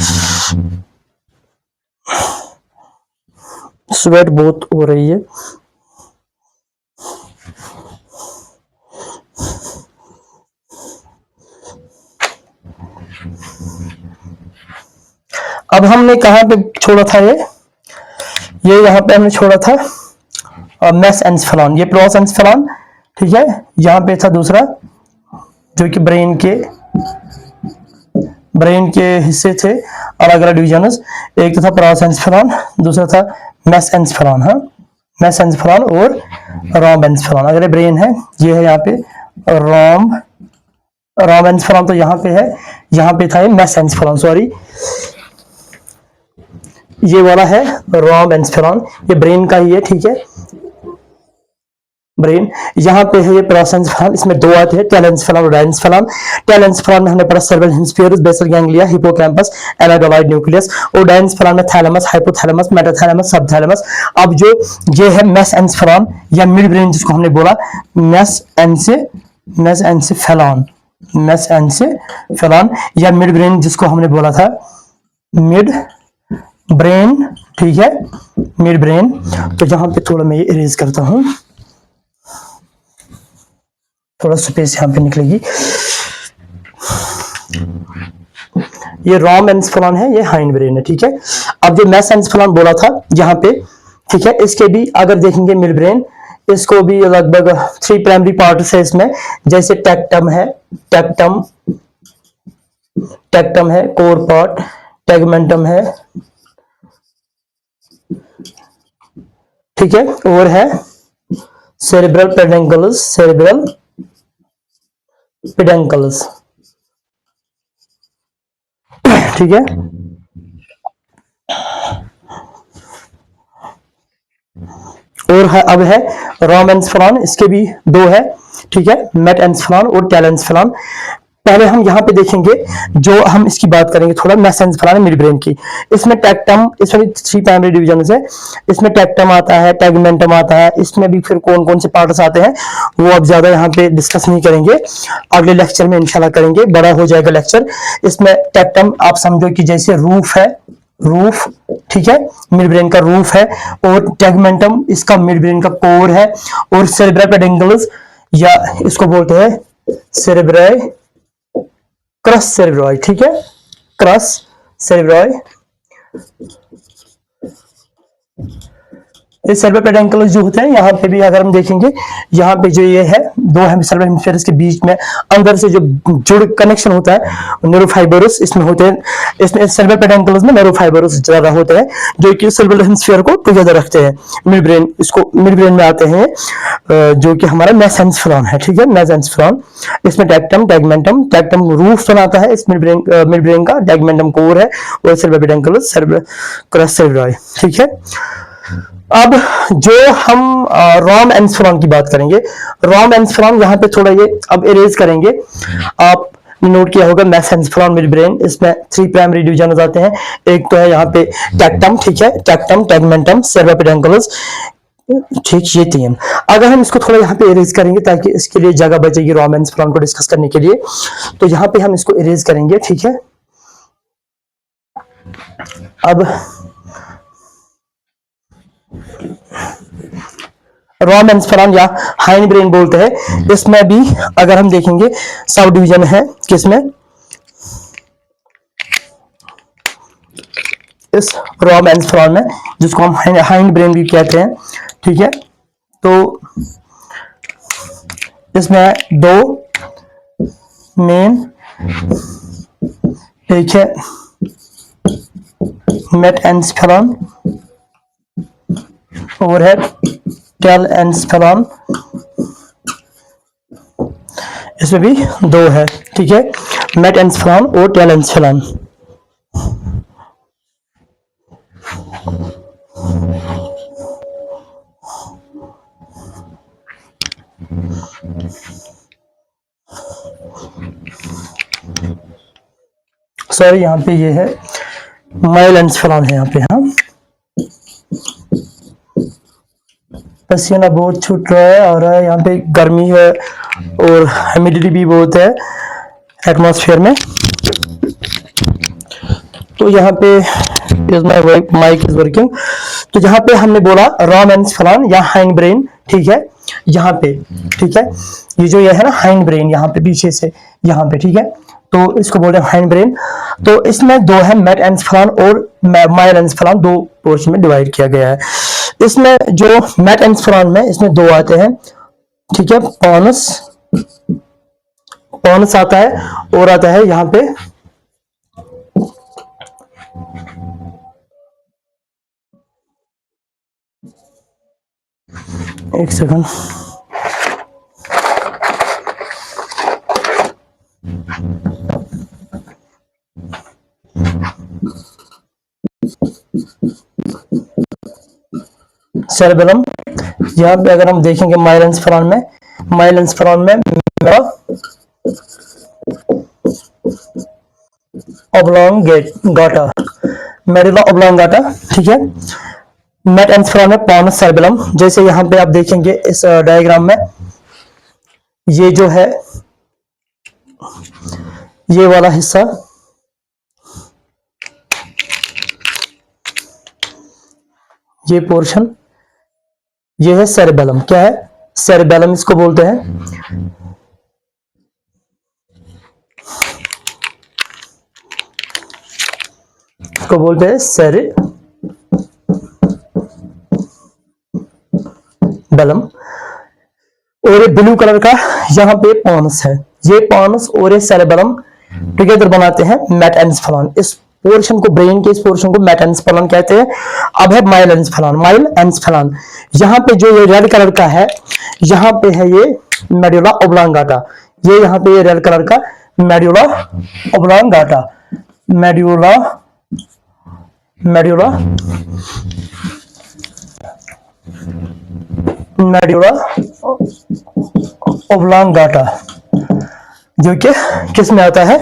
स्वेट बहुत हो रही है। अब हमने कहां पे छोड़ा था, ये यहाँ पे हमने छोड़ा था मेसेंसेफेलॉन, ये प्रोसेंसेफेलॉन, ठीक है। यहाँ पे था दूसरा जो कि ब्रेन के हिस्से थे, अलग अलग डिविजन्स, एक तो था प्रोसेंसेफेलॉन, दूसरा था मेसेंसेफेलॉन। हाँ, मेसेंसेफेलॉन और रोम्बेंसेफेलॉन। अगर ये ब्रेन है, ये है यहाँ पे रोम्बेंसेफेलॉन, तो यहाँ पे है, यहाँ पे था ये मेसेंसेफेलॉन, सॉरी, ये वाला है रोम्बेंसेफेलॉन, ये ब्रेन का ही है, ठीक है, ब्रेन। यहाँ पे है ये प्रोसेंसेफेलॉन, इसमें दो आते हैं, टेलेंसेफेलॉन और डायनेसेफेलॉन। टेलेंसेफेलॉन में हमने पढ़ा cerebral hemisphere, basal ganglia, hippocampus, amygdaloid nucleus, और डायनेसेफेलॉन में थैलेमस, हाइपोथैलेमस, मेटाथैलेमस, सबथैलेमस। अब जो ये है मेसेंसेफेलॉन या मिड ब्रेन जिसको हमने बोला, मेसेंसेफेलॉन या मिड ब्रेन जिसको हमने बोला था मिड ब्रेन, ठीक है, मिड ब्रेन। तो यहां पे थोड़ा मैं इरेज करता हूं, थोड़ा स्पेस यहां पे निकलेगी। ये रोम्बेंसेफेलॉन है, ये हाइंड ब्रेन है, ठीक है। अब जो मेसेंसेफेलॉन बोला था यहाँ पे, ठीक है, इसके भी अगर देखेंगे मिड ब्रेन, इसको भी लगभग 3 प्राइमरी पार्ट्स है इसमें, जैसे टेक्टम है, टेक्टम है, कोर पार्ट, टेगमेंटम है, ठीक है, और है सेरेब्रल पेडुंकल्स, ठीक है। और है, अब है रोम्बेंसेफेलॉन, इसके भी दो है, ठीक है, मेसेंसेफेलॉन और टेलेंसेफेलॉन। पहले हम यहाँ पे देखेंगे, जो हम इसकी बात करेंगे थोड़ा मेसेंसेफेलॉन मिड ब्रेन की। इसमें टेक्टम, इसमें 3 प्राइमरी डिवीजन है, इसमें टेक्टम आता है, टेगमेंटम आता है, इसमें भी फिर कौन कौन से पार्ट्स आते हैं वो अब ज्यादा यहाँ पे डिस्कस नहीं करेंगे, अगले लेक्चर में इंशाल्लाह करेंगे, बड़ा हो जाएगा लेक्चर। इसमें टेक्टम आप समझो कि जैसे रूफ है, रूफ, ठीक है, मिड ब्रेन का रूफ है, और टेगमेंटम इसका मिड ब्रेन का कोर है, और सेरेब्रल पेडुंकल्स या इसको बोलते हैं सेरेब्रल क्रस सेरेब्रॉय, ठीक है, क्रस सेरेब्रॉय। ये सेरेब्रल पेडुंकल्स जो होते हैं, यहाँ पे भी अगर हम देखेंगे, यहाँ पे जो ये है, दो सेरेब्रल हेमिस्फीयर्स के बीच में अंदर से जो जुड़ कनेक्शन होता है, न्यूरोफाइबरस इसमें होते हैं, इसमें सेरेब्रल पेडुंकल्स में न्यूरोफाइबरस ज्यादा होते हैं, जो कि सेरेब्रल हेमिस्फीयर को टुगेदर रखते हैं। मिड ब्रेन, इसको मिड ब्रेन में आते हैं, जो कि हमारा मेसेंसेफेलॉन है, ठीक है, मेसेंसेफेलॉन। इसमें टेक्टम रूफ बनाता है इस मिड ब्रेन का, टेगमेंटम कोर है, और सेरेब्रल पेडुंकल्स सेरेब्रल क्रस सेरेब्रॉय, ठीक है। अब जो हम रोम्बेंसेफेलॉन की बात करेंगे, रोम्बेंसेफेलॉन यहाँ पे थोड़ा ये अब इरेज करेंगे, आप नोट किया होगा मेसेंसेफेलॉन मिड ब्रेन, इसमें 3 प्राइमरी डिवीजन हो जाते हैं, एक तो है यहाँ पे टेक्टम, ठीक है, टेक्टम, टेगमेंटम, सेरेब्रल पेडुंकल्स, ठीक, ये 3। अगर हम इसको थोड़ा यहाँ पे इरेज करेंगे ताकि इसके लिए जगह बचेगी रोम्बेंसेफेलॉन को डिस्कस करने के लिए, तो यहाँ पे हम इसको इरेज करेंगे, ठीक है। अब रोम्बेंसेफेलॉन या हाइंड ब्रेन बोलते हैं, इसमें भी अगर हम देखेंगे सब डिवीजन है, किसमें, इस रोम्बेंसेफेलॉन में, जिसको हम हाइंड ब्रेन भी कहते हैं, ठीक है। तो इसमें 2 मेन, एक है मेसेंसेफेलॉन और है टेलेंसेफेलॉन, इसमें भी 2 है, ठीक है, मेसेंसेफेलॉन और टेलेंसेफेलॉन। सॉरी, यहाँ पे ये है मेसेंसेफेलॉन है यहाँ पे, हाँ, पसीना बहुत छूट रहा है और यहाँ पे गर्मी है और ह्यूमिडिटी भी बहुत है एटमॉस्फेयर में। तो यहाँ पे is my mic is working. तो यहाँ पे हमने बोला रॉ मेन्स्फेरान या हाइंड ब्रेन, ठीक है, यहाँ पे, ठीक है, ये है ना हाइंड ब्रेन, यहाँ पे पीछे से यहाँ पे, ठीक है, तो इसको बोलते हैं हाइंड ब्रेन। तो इसमें दो है, मेटेन्सेफेरॉन और माइलेन्सेफेरॉन, दो पोर्शन में डिवाइड किया गया है। इसमें जो मेटेन्सेफेरॉन में इसमें दो आते हैं, ठीक है, पॉनस आता है और आता है यहाँ पे एक सेकंड, सेरेबेलम। यहाँ पे अगर हम देखेंगे माइलेन्सेफेरॉन में ऑब्लोंगेटा, मेडुला ऑब्लोंगेटा, ठीक है। मेटेन्सेफेरॉन में पॉनस सेरेबेलम। जैसे यहाँ पे आप देखेंगे इस डायग्राम में, ये जो है ये वाला हिस्सा, ये पोर्शन, ये है सेरेबेलम। क्या है? सेरेबेलम इसको बोलते हैं। इसको बोलते हैं सेरेबेलम। और ये ब्लू कलर का यहाँ पे पॉनस है, ये पॉनस और ये सेरेबेलम टुगेदर बनाते हैं मेटेन्सेफेरॉन। इस पोर्शन को, ब्रेन के इस पोर्शन को मेटेन्सेफेरॉन कहते हैं। अब है माइलेन्सेफेरॉन। यहाँ पे जो ये रेड कलर का है, यहाँ पे है ये मेडुला ऑब्लोंगेटा, ये यहाँ पे ये रेड कलर का मेडुला ऑब्लोंगेटा, मेडुला ऑब्लोंगेटा, जो कि किस में आता है?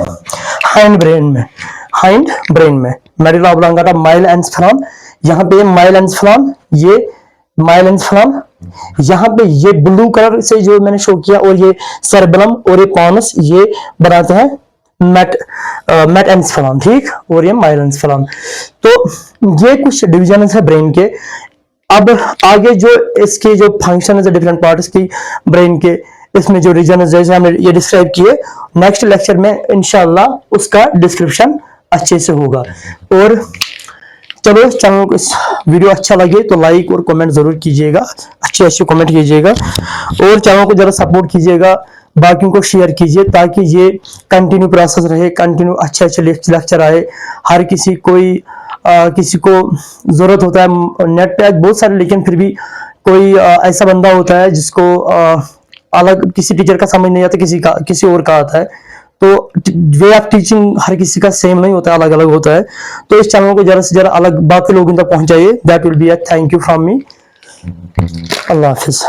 हाइंड ब्रेन में मेडुला ऑब्लोंगेटा, माइलेन्सेफेरॉन। यहाँ पे माइलेन्सेफेरॉन, ये माइलेन्सेफेरॉन, यहाँ पे ये ब्लू कलर से जो मैंने शो किया, और ये सेरेबेलम और ये पॉनस, ये बनाते हैं मेटेन्सेफेरॉन, ठीक, और ये माइलेन्सेफेरॉन। तो ये कुछ डिविजन है ब्रेन के। अब आगे जो इसके जो फंक्शन है डिफरेंट पार्ट्स की ब्रेन के, इसमें जो रीजन जैसे हमने ये डिस्क्राइब किए, नेक्स्ट लेक्चर में इंशाल्लाह उसका डिस्क्रिप्शन अच्छे से होगा। और चलो, चैनल को इस वीडियो अच्छा लगे तो लाइक और कमेंट जरूर कीजिएगा, अच्छे कमेंट कीजिएगा, और चैनल को जरा सपोर्ट कीजिएगा, बाकियों को शेयर कीजिए, ताकि ये कंटिन्यू प्रोसेस रहे, कंटिन्यू अच्छे लेक्चर आए। हर किसी किसी को जरूरत होता है, नेट पे आज बहुत सारे, लेकिन फिर भी कोई ऐसा बंदा होता है जिसको अलग किसी टीचर का समझ नहीं आता, किसी और का आता है। तो वे ऑफ टीचिंग हर किसी का सेम नहीं होता है, अलग अलग होता है। तो इस चैनल को जरा से जरा अलग बातें लोगों तक पहुंचाइए। That will be a thank you from me. Allah Hafiz.